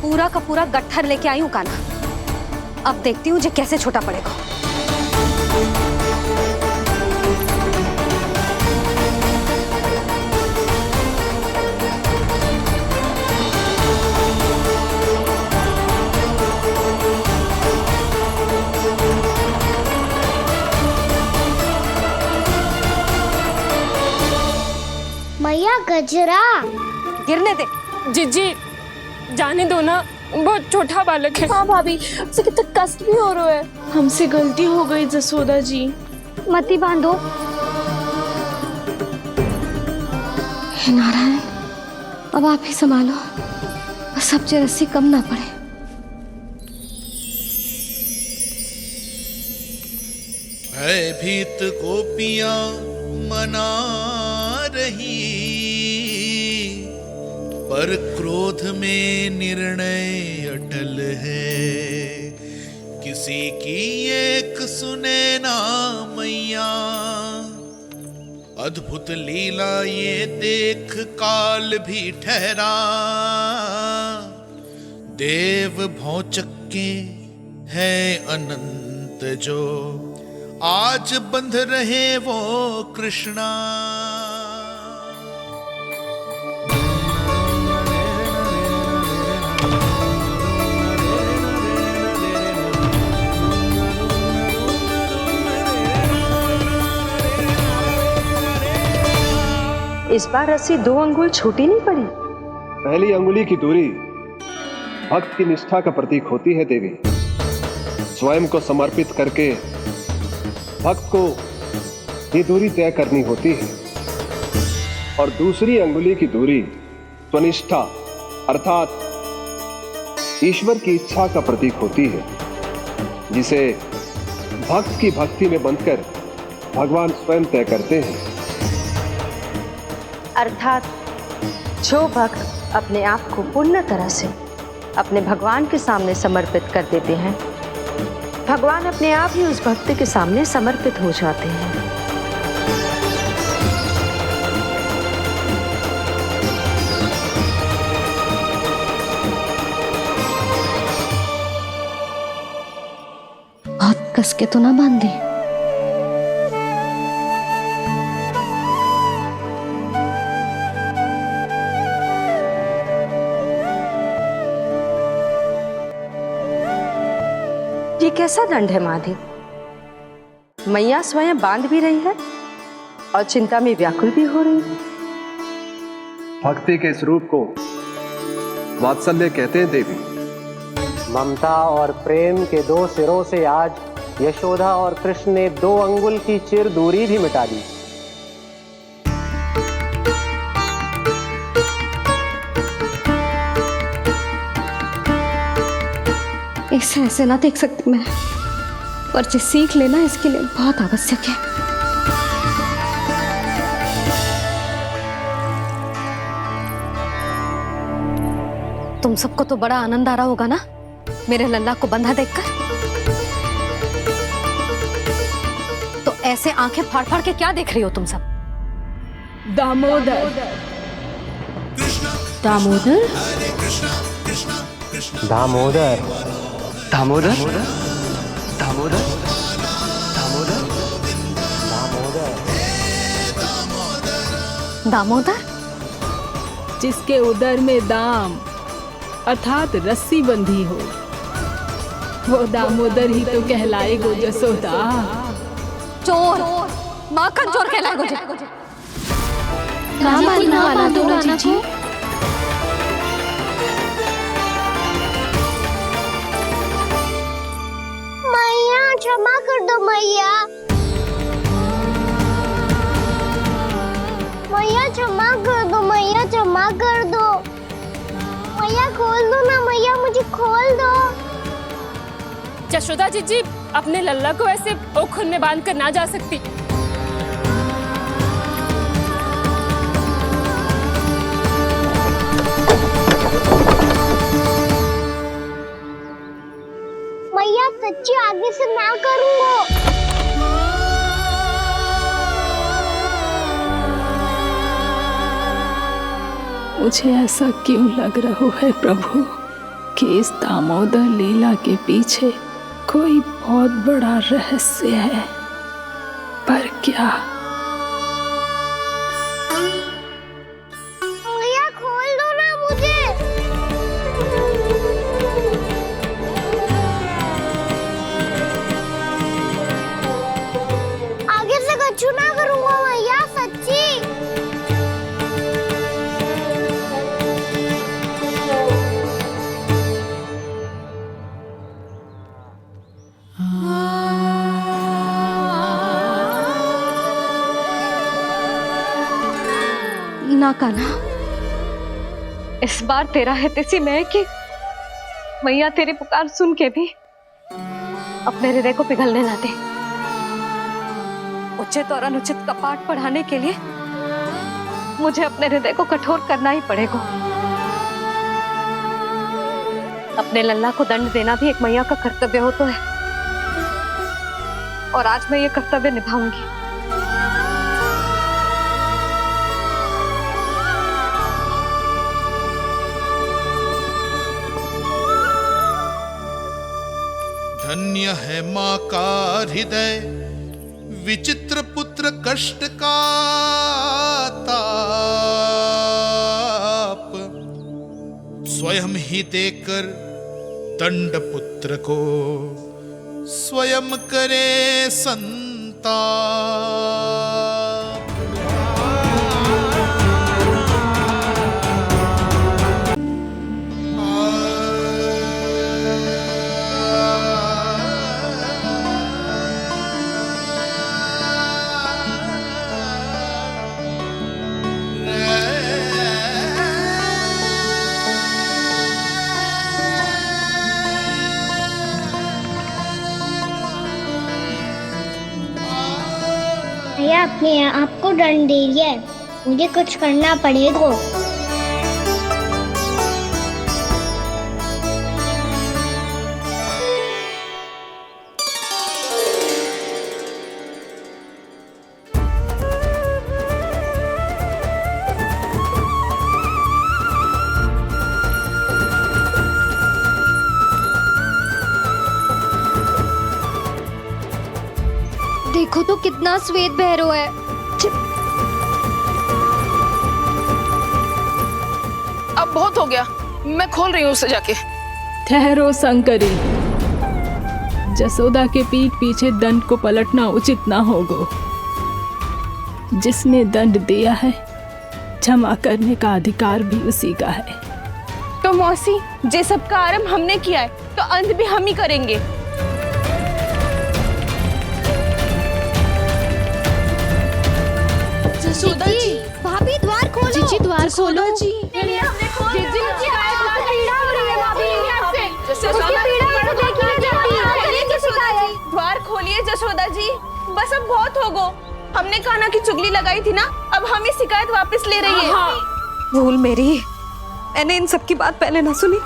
पूरा का पूरा गट्ठर लेके आई हूँ कान्हा। अब देखती हूँ जे कैसे छोटा पड़ेगा। मैया गजरा गिरने दे। जी जाने दो ना, बहुत छोटा बालक है। हाँ भाभी, उसे कितना कष्ट भी हो रहा है। हमसे गलती हो गई जसोदा जी। मती बांधो। हे नारायण, अब आप ही संभालो, बस अब जो रस्सी कम ना पड़े। भयभीत गोपियां मना रही, पर क्रोध में निर्णय अटल है। किसी की एक सुने ना मैया, अद्भुत लीला ये देख काल भी ठहरा। देव भौचक्के है अनंत जो, आज बंध रहे वो कृष्णा। इस बार रस्सी 2 अंगुल छोटी नहीं पड़ी। पहली अंगुली की दूरी भक्त की निष्ठा का प्रतीक होती है देवी। स्वयं को समर्पित करके भक्त को ये दूरी तय करनी होती है। और दूसरी अंगुली की दूरी स्वनिष्ठा अर्थात ईश्वर की इच्छा का प्रतीक होती है, जिसे भक्त की भक्ति में बंधकर भगवान स्वयं तय करते हैं। अर्थात जो भक्त अपने आप को पूर्ण तरह से अपने भगवान के सामने समर्पित कर देते हैं, भगवान अपने आप ही उस भक्त के सामने समर्पित हो जाते हैं। बहुत कस के तो ना बांधी। ये कैसा दंड है माधे? मैया स्वयं बांध भी रही है और चिंता में व्याकुल भी हो रही है। भक्ति के स्वरूप को वात्सल्य कहते हैं देवी। ममता और प्रेम के 2 सिरों से आज यशोदा और कृष्ण ने 2 अंगुल की चिर दूरी भी मिटा दी। इसे ऐसे ना देख सकती मैं, पर जो सीख लेना इसके लिए बहुत आवश्यक है। तुम सबको तो बड़ा आनंद आ रहा होगा ना मेरे लल्ला को बंधा देखकर। तो ऐसे आंखें फाड़ फाड़ के क्या देख रही हो तुम सब? दामोदर दामोदर दामोदर दामोदर दामोदर दामोदर, जिसके उदर में दाम अर्थात रस्सी बंधी हो, वो दामोदर ही तो कहलाएगो जसोदा। चोर, माखन चोर कहलाएगो जी। ना मानना वाला तो राना को। मैया क्षमा कर दो मैया। मैया क्षमा कर दो, मैया क्षमा कर दो। मैया खोल दो ना मैया, मुझे खोल दो। जशोदा जीजी अपने लल्ला को ऐसे ओखुन में बांध कर ना जा सकती। मैया सच्ची आगे से ना करूंगा। मुझे ऐसा क्यों लग रहा है प्रभु कि इस दामोदर लीला के पीछे कोई बहुत बड़ा रहस्य है, पर क्या? मैया खोल दो ना मुझे। आगे से कछु ना करूंगा मैया, सच्ची। ना कान्हा, इस बार तेरा है तेसी मैं कि मैया तेरी पुकार सुन के भी अपने हृदय को पिघलने ना दे। उचित और अनुचित का पाठ पढ़ाने के लिए मुझे अपने हृदय को कठोर करना ही पड़ेगा। अपने लल्ला को दंड देना भी एक मैया का कर्तव्य हो तो है, और आज मैं ये कर्तव्य निभाऊंगी। धन्य है माँ का हृदय, विचित्र पुत्र कष्ट का ताप, स्वयं ही देकर दंड पुत्र को स्वयं करे संताप। भैया अपने आप को दंड दे दिया है, मुझे कुछ करना पड़ेगा। देखो तो कितना श्वेत भैरव है। अब बहुत हो गया, मैं खोल रही हूँ उसे जाके। ठहरो शंकरी, जसोदा के पीठ पीछे दंड को पलटना उचित ना होगा। जिसने दंड दिया है क्षमा करने का अधिकार भी उसी का है। तो मौसी, जे सब का आरंभ हमने किया है तो अंत भी हम ही करेंगे। जसोदा जी, भाभी द्वार खोलो। जीजी द्वार खोलो जी। द्वार खोलिए जसोदा जी, बस अब बहुत हो गो। हमने कान्हा की चुगली लगाई थी ना, अब हम ये शिकायत वापस ले रही है। भूल मेरी, मैंने इन सब की बात पहले ना सुनी,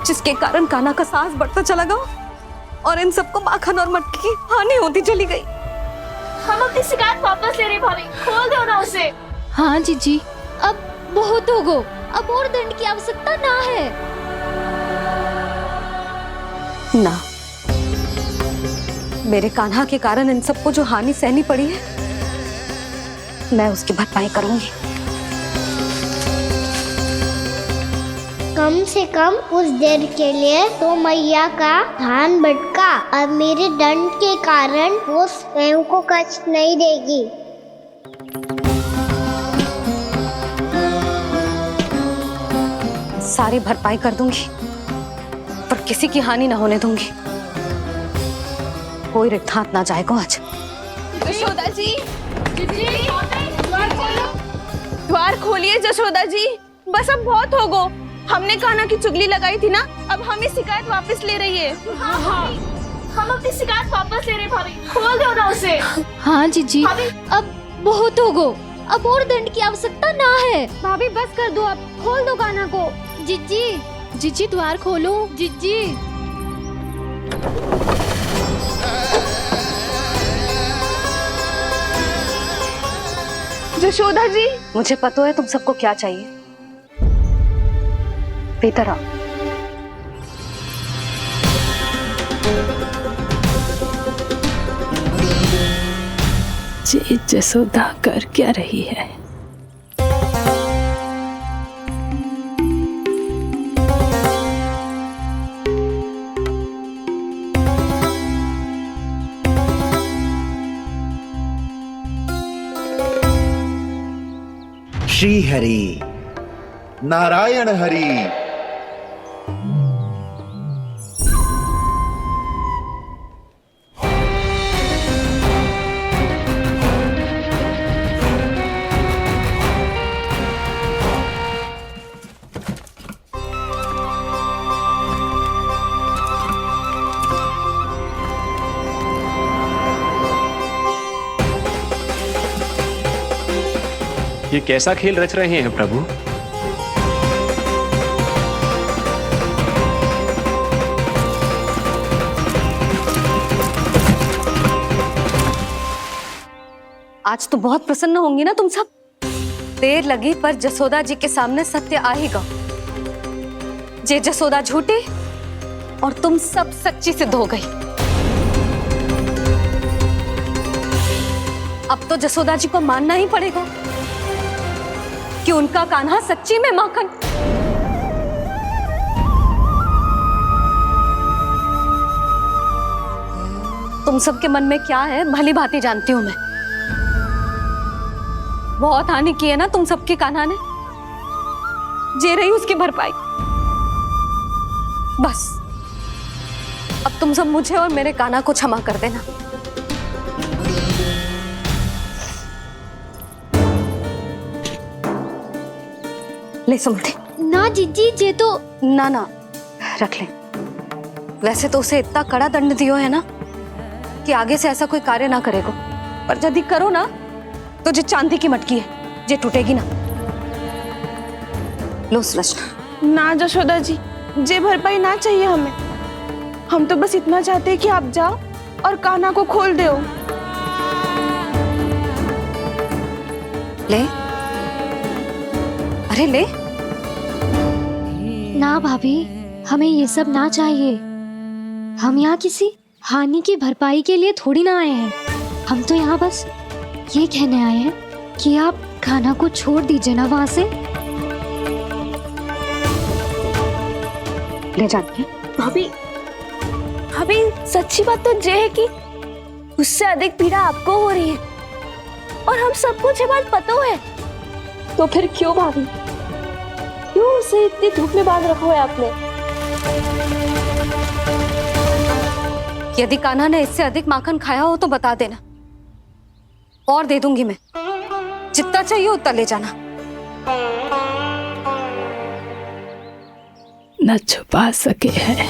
जिसके कारण कान्हा का साहस बढ़ता चला गया और इन सबको माखन और मटकी की हानि होती चली गई। हम अपनी शिकायत वापस ले रहे भाभी, खोल दो ना उसे। हाँ जीजी, अब बहुत हो गो, अब और दंड की आवश्यकता ना है। ना, मेरे कान्हा के कारण इन सबको जो हानि सहनी पड़ी है, मैं उसकी भरपाई करूंगी। कम से कम कुछ देर के लिए तो मैया का ध्यान भटका और मेरे दंड के कारण वो स्वयं को कष्ट नहीं देगी। सारी भरपाई कर दूंगी, पर किसी की हानि ना होने दूंगी। कोई रिक्त हाथ ना जाएगा आज। जसोदा जी, द्वार खोलिए जसोदा जी, बस अब बहुत हो गो। हमने कान्हा की चुगली लगाई थी ना, अब हम ये शिकायत वापस ले रही है। हम अपनी शिकायत वापस ले रहे भाभी, खोल दो ना उसे। हाँ जीजी, अब बहुत हो गो, अब और दंड की आवश्यकता ना है। भाभी बस कर दो, अब खोल दो कान्हा को। जीजी, जीजी द्वार खोलो। जीजी, जशोदा जी, मुझे पता है तुम सबको क्या चाहिए। भीतर आओ। जी जसोदा कर क्या रही है? श्री हरि नारायण हरि। ये कैसा खेल रच रहे हैं प्रभु? आज तो बहुत प्रसन्न होंगी ना तुम सब। देर लगी पर जसोदा जी के सामने सत्य आएगा। जे जसोदा झूठी और तुम सब सच्ची सिद्ध हो गई। अब तो जसोदा जी को मानना ही पड़ेगा कि उनका कान्हा सच्ची में माखन। तुम सबके मन में क्या है भली भांति जानती हूं मैं। बहुत हानि की है ना तुम सबके कान्हा ने, जे रही उसकी भरपाई। बस अब तुम सब मुझे और मेरे कान्हा को क्षमा कर देना। ले सुमति। ना जीजी, जे तो ना ना रख ले। वैसे तो उसे इतना कड़ा दंड दियो है ना कि आगे से ऐसा कोई कार्य ना करेगा, पर यदि करो ना तो जो चांदी की मटकी है जे टूटेगी ना। लो सुलक्षणा। ना जशोदा जी, जे भरपाई ना चाहिए हमें। हम तो बस इतना चाहते हैं कि आप जाओ और कान्हा को खोल दो। ले, अरे ले। ना भाभी, हमें ये सब ना चाहिए। हम यहाँ किसी हानि की भरपाई के लिए थोड़ी ना आए हैं। हम तो यहाँ बस ये कहने आए हैं कि आप कान्हा को छोड़ दीजिए ना वहां से। ले जानिए। भाभी, भाभी सच्ची बात तो ये है कि उससे अधिक पीड़ा आपको हो रही है और हम सबको ये बात पता है। तो फिर क्यों भाभी, क्यों उसे इतनी धूप में बांध रखा है आपने? यदि कान्हा ने इससे अधिक माखन खाया हो तो बता देना, और दे दूंगी मैं। जितना चाहिए उतना ले जाना। न छुपा सके हैं,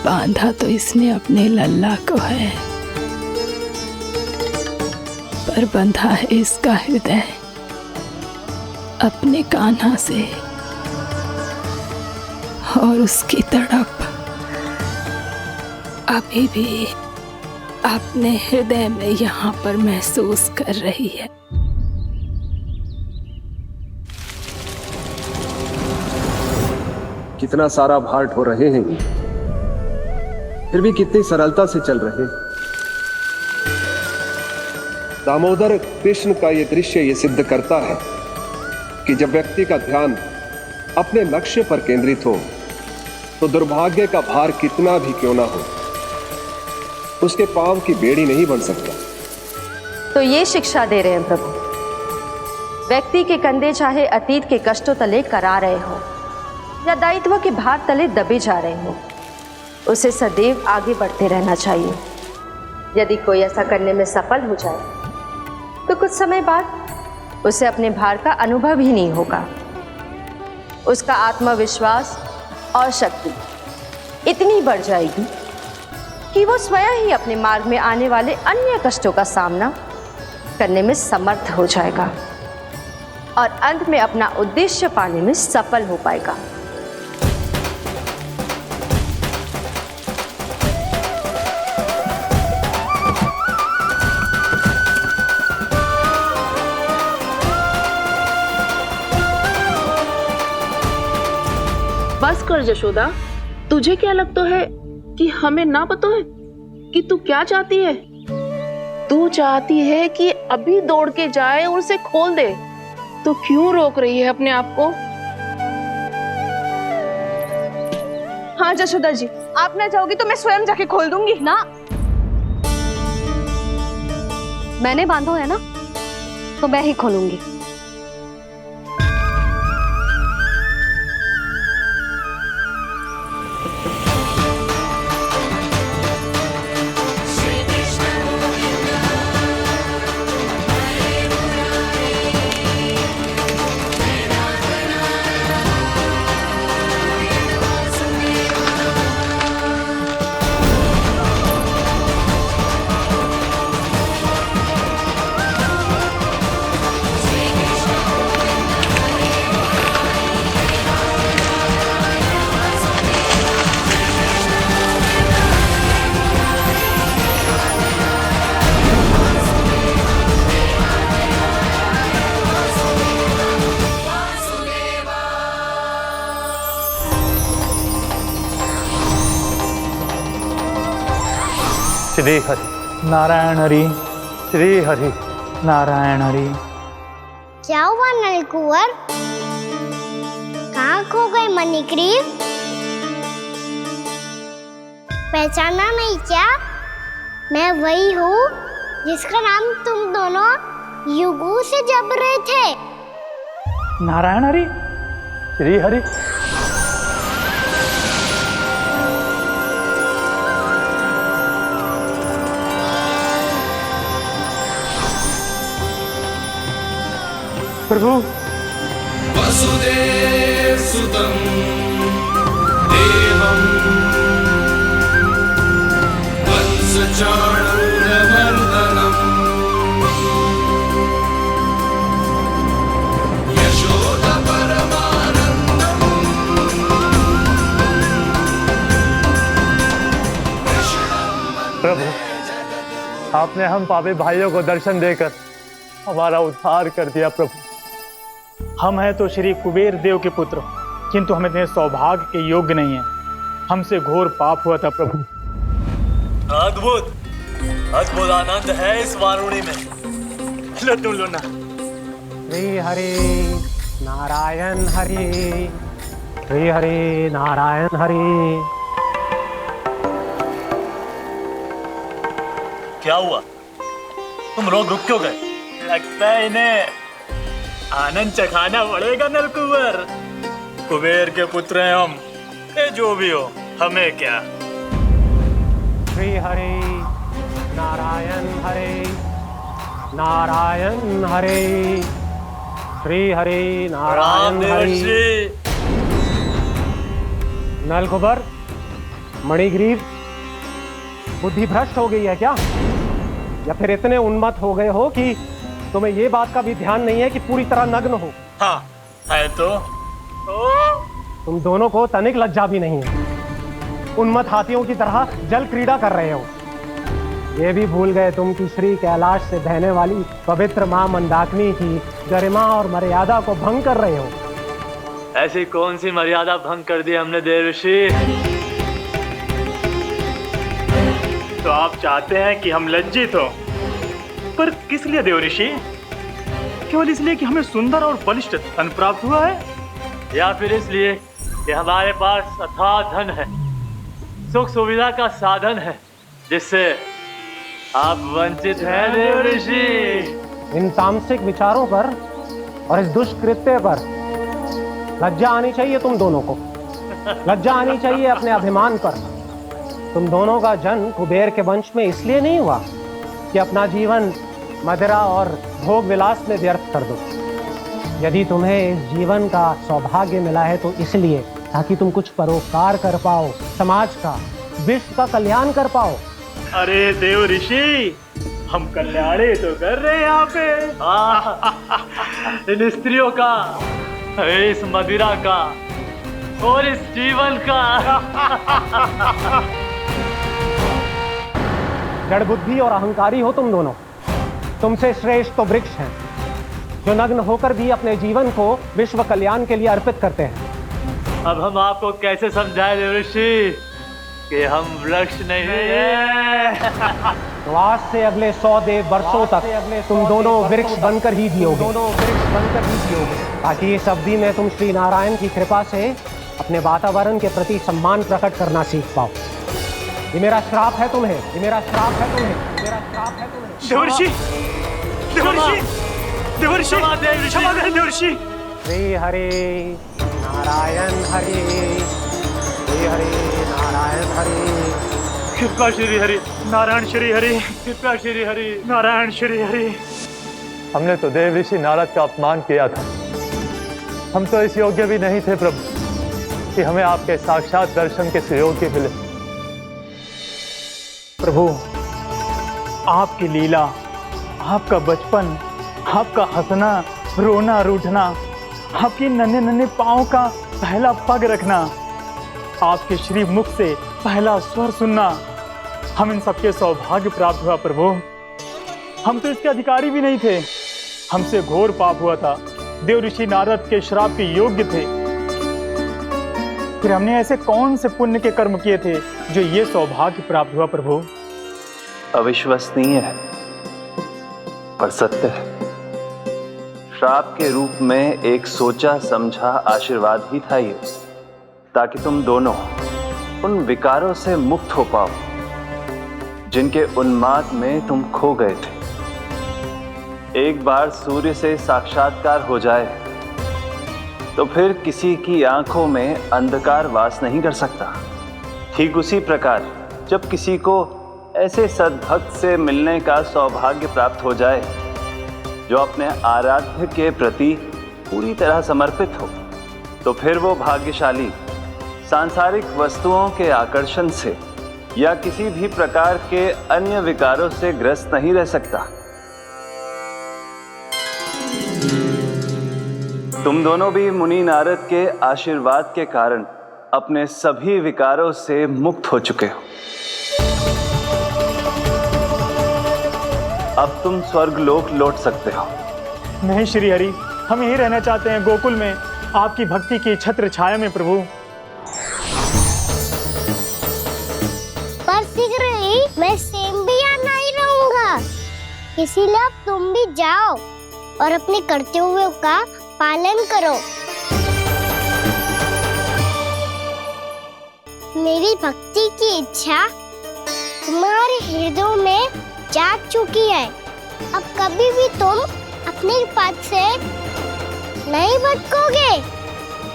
बांधा तो इसने अपने लल्ला को है, पर बंधा है इसका हृदय अपने कान्हा से, और उसकी तड़प अभी भी अपने हृदय में यहाँ पर महसूस कर रही है। कितना सारा भार ढो रहे हैं, फिर भी कितनी सरलता से चल रहे हैं। दामोदर कृष्ण का यह दृश्य ये सिद्ध करता है कि जब व्यक्ति का ध्यान अपने लक्ष्य पर केंद्रित हो तो दुर्भाग्य का भार कितना भी क्यों ना हो, उसके पांव की बेड़ी नहीं बन सकता। तो ये शिक्षा दे रहे हैं प्रभु, व्यक्ति के कंधे चाहे अतीत के कष्टों तले करा रहे हो या दायित्व के भार तले दबे जा रहे हो, उसे सदैव आगे बढ़ते रहना चाहिए। यदि कोई ऐसा करने में सफल हो जाए तो कुछ समय बाद उसे अपने भार का अनुभव ही नहीं होगा। उसका आत्मविश्वास और शक्ति इतनी बढ़ जाएगी कि वो स्वयं ही अपने मार्ग में आने वाले अन्य कष्टों का सामना करने में समर्थ हो जाएगा और अंत में अपना उद्देश्य पाने में सफल हो पाएगा। बस कर जशोदा, तुझे क्या लगता है कि हमें ना पता है कि तू क्या चाहती है? तू चाहती है कि अभी दौड़ के जाए और उसे खोल दे, तो क्यों रोक रही है अपने आप को? हाँ जशोदा जी, आप ना जाओगी तो मैं स्वयं जाके खोल दूंगी ना। मैंने बांधो है ना, तो मैं ही खोलूंगी। श्री हरि नारायण हरि, श्री हरि नारायण हरि। क्या हुआ नलकुंवर? कहाँ खो गए मणिग्रीव? पहचाना नहीं क्या? मैं वही हूँ जिसका नाम तुम दोनों युगों से जप रहे थे। नारायण हरि, श्री हरि। प्रभु वसुदेव सुतं देवं वंशचाणूरमर्दनम् यशोदा परमानन्दम् प्रभु, आपने हम पापी भाइयों को दर्शन देकर हमारा उद्धार कर दिया। प्रभु, हम हैं तो श्री कुबेर देव के पुत्र, किंतु हम इतने सौभाग्य के योग्य नहीं हैं। हमसे घोर पाप हुआ था प्रभु। अद्भुत अद्भुत आनंद है इस वारुणी में। लो तुम लो ना। श्री हरि नारायण हरि, श्री हरि नारायण हरि। क्या हुआ? तुम लोग रुक क्यों गए? लगता है इन्हें आनंद चखाना पड़ेगा नलकुंवर। कुबेर के पुत्र हैं हम, ये जो भी हो हमें क्या। श्री हरि नारायण हरि, नारायण हरे, श्री हरे नारायण हरे। नलकुबर, मणिग्रीव, बुद्धि भ्रष्ट हो गई है क्या? या फिर इतने उन्मत्त हो गए हो कि तुम्हें ये बात का भी ध्यान नहीं है कि पूरी तरह नग्न हो? हाँ है तो। तुम दोनों को तनिक लज्जा भी नहीं है। उन्मत्त हाथियों की तरह जल क्रीड़ा कर रहे हो। ये भी भूल गए तुम कि श्री कैलाश से बहने वाली पवित्र मां मंदाकिनी की गरिमा और मर्यादा को भंग कर रहे हो। ऐसी कौन सी मर्यादा भंग कर दी हमने देवर्षि? तो आप चाहते हैं कि हम लज्जित हो, पर किस लिए देवर्षि? केवल इसलिए कि हमें सुंदर और बलिष्ठ धन प्राप्त हुआ है, या फिर इसलिए कि हमारे पास अथाह धन है, सुख सुविधा का साधन है, जिससे आप वंचित हैं देवर्षि? इन तामसिक विचारों पर और इस दुष्कृत्य पर लज्जा आनी चाहिए तुम दोनों को। लज्जा आनी चाहिए अपने अभिमान पर। तुम दोनों का जन्म कुबेर के वंश में इसलिए नहीं हुआ कि अपना जीवन मदिरा और भोग विलास में व्यर्थ कर दो। यदि तुम्हें इस जीवन का सौभाग्य मिला है तो इसलिए ताकि तुम कुछ परोपकार कर पाओ, समाज का, विश्व का कल्याण कर पाओ। अरे देव ऋषि, हम कल्याणी तो कर रहे हैं यहाँ पे। इन स्त्रियों का, इस मदिरा का और इस जीवन का। जड़ बुद्धि और अहंकारी हो तुम दोनों। तुमसे श्रेष्ठ तो वृक्ष हैं, जो नग्न होकर भी अपने जीवन को विश्व कल्याण के लिए अर्पित करते हैं। अब हम आपको कैसे समझाएं देवर्षि कि हम वृक्ष नहीं हैं? तो आज से अगले 100 वर्षों तक तुम दोनों वृक्ष बनकर ही जियोगे, ताकि इस अवधि में तुम श्री नारायण की कृपा से अपने वातावरण के प्रति सम्मान प्रकट करना सीख पाओ। ये मेरा श्राप है तुम्हें, ये मेरा श्राप है तुम्हें, मेरा श्राप है तुम्हें। देवर्षि, देवर्षि, देवर्षि, क्षमा करें देवर्षि। श्री हरे नारायण हरे, श्री हरे नारायण हरे। कृपा श्री हरि नारायण श्री हरि, कृपा श्री हरि नारायण श्री हरि। हमने तो देव ऋषि नारद का अपमान किया था। हम तो इस योग्य भी नहीं थे प्रभु कि हमें आपके साक्षात दर्शन के सुयोग्य मिले। प्रभु, आपकी लीला, आपका बचपन, आपका हंसना, रोना, रूठना, आपकी नन्हे नन्हे पाँव का पहला पग रखना, आपके श्री मुख से पहला स्वर सुनना, हम इन सबके सौभाग्य प्राप्त हुआ प्रभु। हम तो इसके अधिकारी भी नहीं थे। हमसे घोर पाप हुआ था, देव ऋषि नारद के श्राप के योग्य थे। फिर हमने ऐसे कौन से पुण्य के कर्म किए थे जो ये सौभाग्य प्राप्त हुआ प्रभु? अविश्वसनीय है पर सत्य है। श्राप के रूप में एक सोचा समझा आशीर्वाद ही था ये, ताकि तुम दोनों उन विकारों से मुक्त हो पाओ जिनके उन्माद में तुम खो गए थे। एक बार सूर्य से साक्षात्कार हो जाए तो फिर किसी की आंखों में अंधकार वास नहीं कर सकता। ठीक उसी प्रकार जब किसी को ऐसे सद्भक्त से मिलने का सौभाग्य प्राप्त हो जाए जो अपने आराध्य के प्रति पूरी तरह समर्पित हो, तो फिर वो भाग्यशाली सांसारिक वस्तुओं के आकर्षण से या किसी भी प्रकार के अन्य विकारों से ग्रस्त नहीं रह सकता। तुम दोनों भी मुनि नारद के आशीर्वाद के कारण अपने सभी विकारों से मुक्त हो चुके हो। अब तुम स्वर्गलोक लौट सकते हो। नहीं श्री हरि, हम यहीं रहना चाहते हैं, गोकुल में, आपकी भक्ति की छत्र छाया में प्रभु। पर शीघ्र ही मैं सेम्बिया नहीं रहूंगा, इसीलिए अब तुम भी जाओ और अपने कर्तव्यों का पालन करो। मेरी भक्ति की इच्छा तुम्हारे हृदय में जाग चुकी है। अब कभी भी तुम अपने पद से नहीं भटकोगे।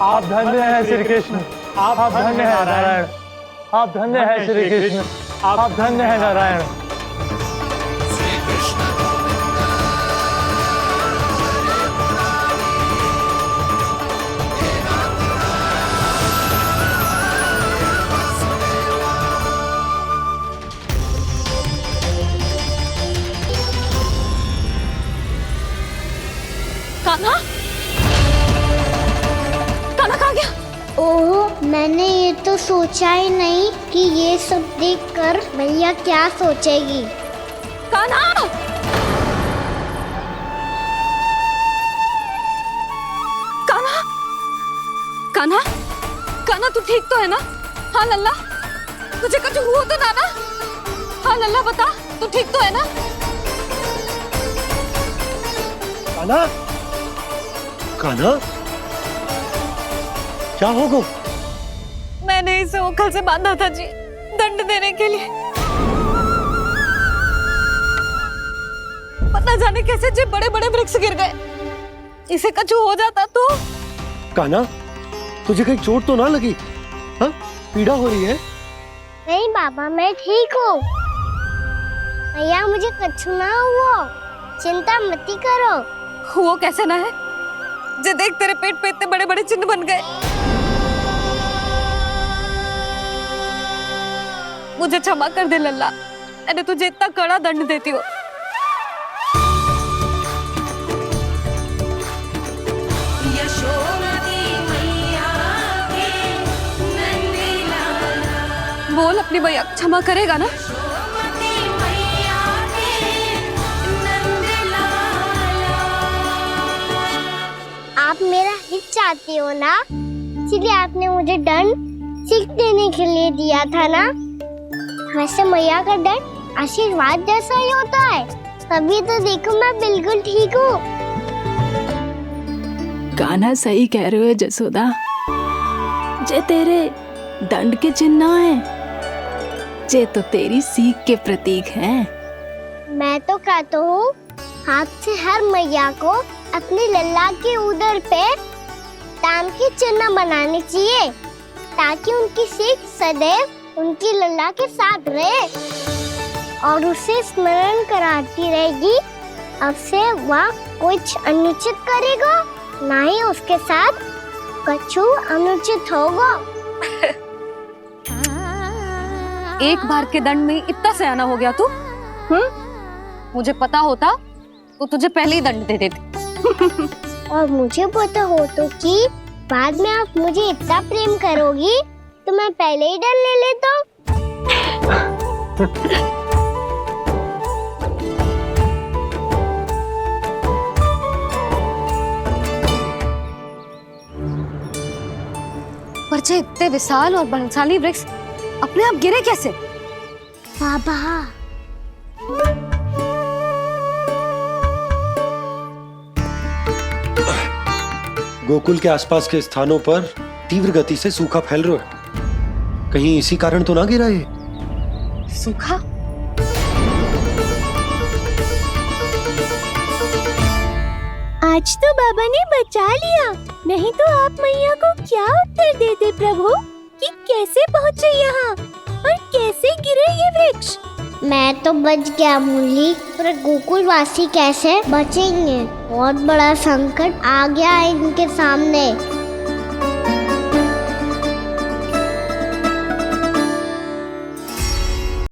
आप धन्य हैं श्री कृष्ण, आप धन्य हैं नारायण, आप धन्य हैं श्री कृष्ण, आप धन्य हैं नारायण। सोचा ही नहीं कि ये सब देखकर मैया क्या सोचेगी। कान्हा! कान्हा! कान्हा! कान्हा तू ठीक तो है ना? हाँ लल्ला, तुझे कुछ हुआ तो ना? हाँ लल्ला बता, तू ठीक तो है ना? कान्हा, कान्हा, क्या होगा? मैंने इसे ओखल से बांधा था जी, दंड देने के लिए। पता जाने कैसे जे बड़े बड़े वृक्ष गिर गए। इसे कुछ हो जाता तो? कान्हा, तुझे कहीं चोट तो ना लगी? हाँ, पीड़ा हो रही है? नहीं बाबा, मैं ठीक हूँ। भैया मुझे कुछ ना हुआ, चिंता मत करो। वो कैसे ना है? जे देख तेरे पेट पे इतने बड़े बड़े चिन्ह बन गए। मुझे क्षमा कर दे लल्ला, मैंने तुझे इतना कड़ा दंड देती हूँ। बोल अपनी भैया क्षमा करेगा ना? आप मेरा हित चाहते हो ना, इसलिए आपने मुझे दंड सीख देने के लिए दिया था ना। वैसे मैया का दंड आशीर्वाद जैसा ही होता है, तभी तो देखो मैं बिल्कुल ठीक हूँ। कान्हा सही कह रहे हो जसोदा, जे तेरे दंड के चिन्ह ना है, जे तो तेरी सीख के प्रतीक हैं। मैं तो कहता हूँ हाथ से हर मैया को अपनी लल्ला के उदर पे ताम के चिन्ह बनाने चाहिए, ताकि उनकी सीख सदैव उनकी लल्ला के साथ रहे और उसे स्मरण कराती रहेगी। अब से वह कुछ अनुचित करेगा, ना ही उसके साथ कछु अनुचित होगा। एक बार के दंड में इतना सयाना हो गया तू? मुझे पता होता तो तुझे पहले ही दंड दे देती। और मुझे पता हो तो कि बाद में आप मुझे इतना प्रेम करोगी तो मैं पहले ही दंड ले लेता। पर जे इतने विशाल और बलशाली वृक्ष अपने आप गिरे कैसे? बाबा, गोकुल के आसपास के स्थानों पर तीव्र गति से सूखा फैल रहा है। कहीं इसी कारण तो ना गिरा ये? सूखा? आज तो बाबा ने बचा लिया, नहीं तो आप मैया को क्या उत्तर देते प्रभु कि कैसे पहुँचे यहाँ और कैसे गिरे ये वृक्ष? मैं तो बच गया मूली, पर गोकुल वासी कैसे बचेंगे? बहुत बड़ा संकट आ गया है इनके सामने।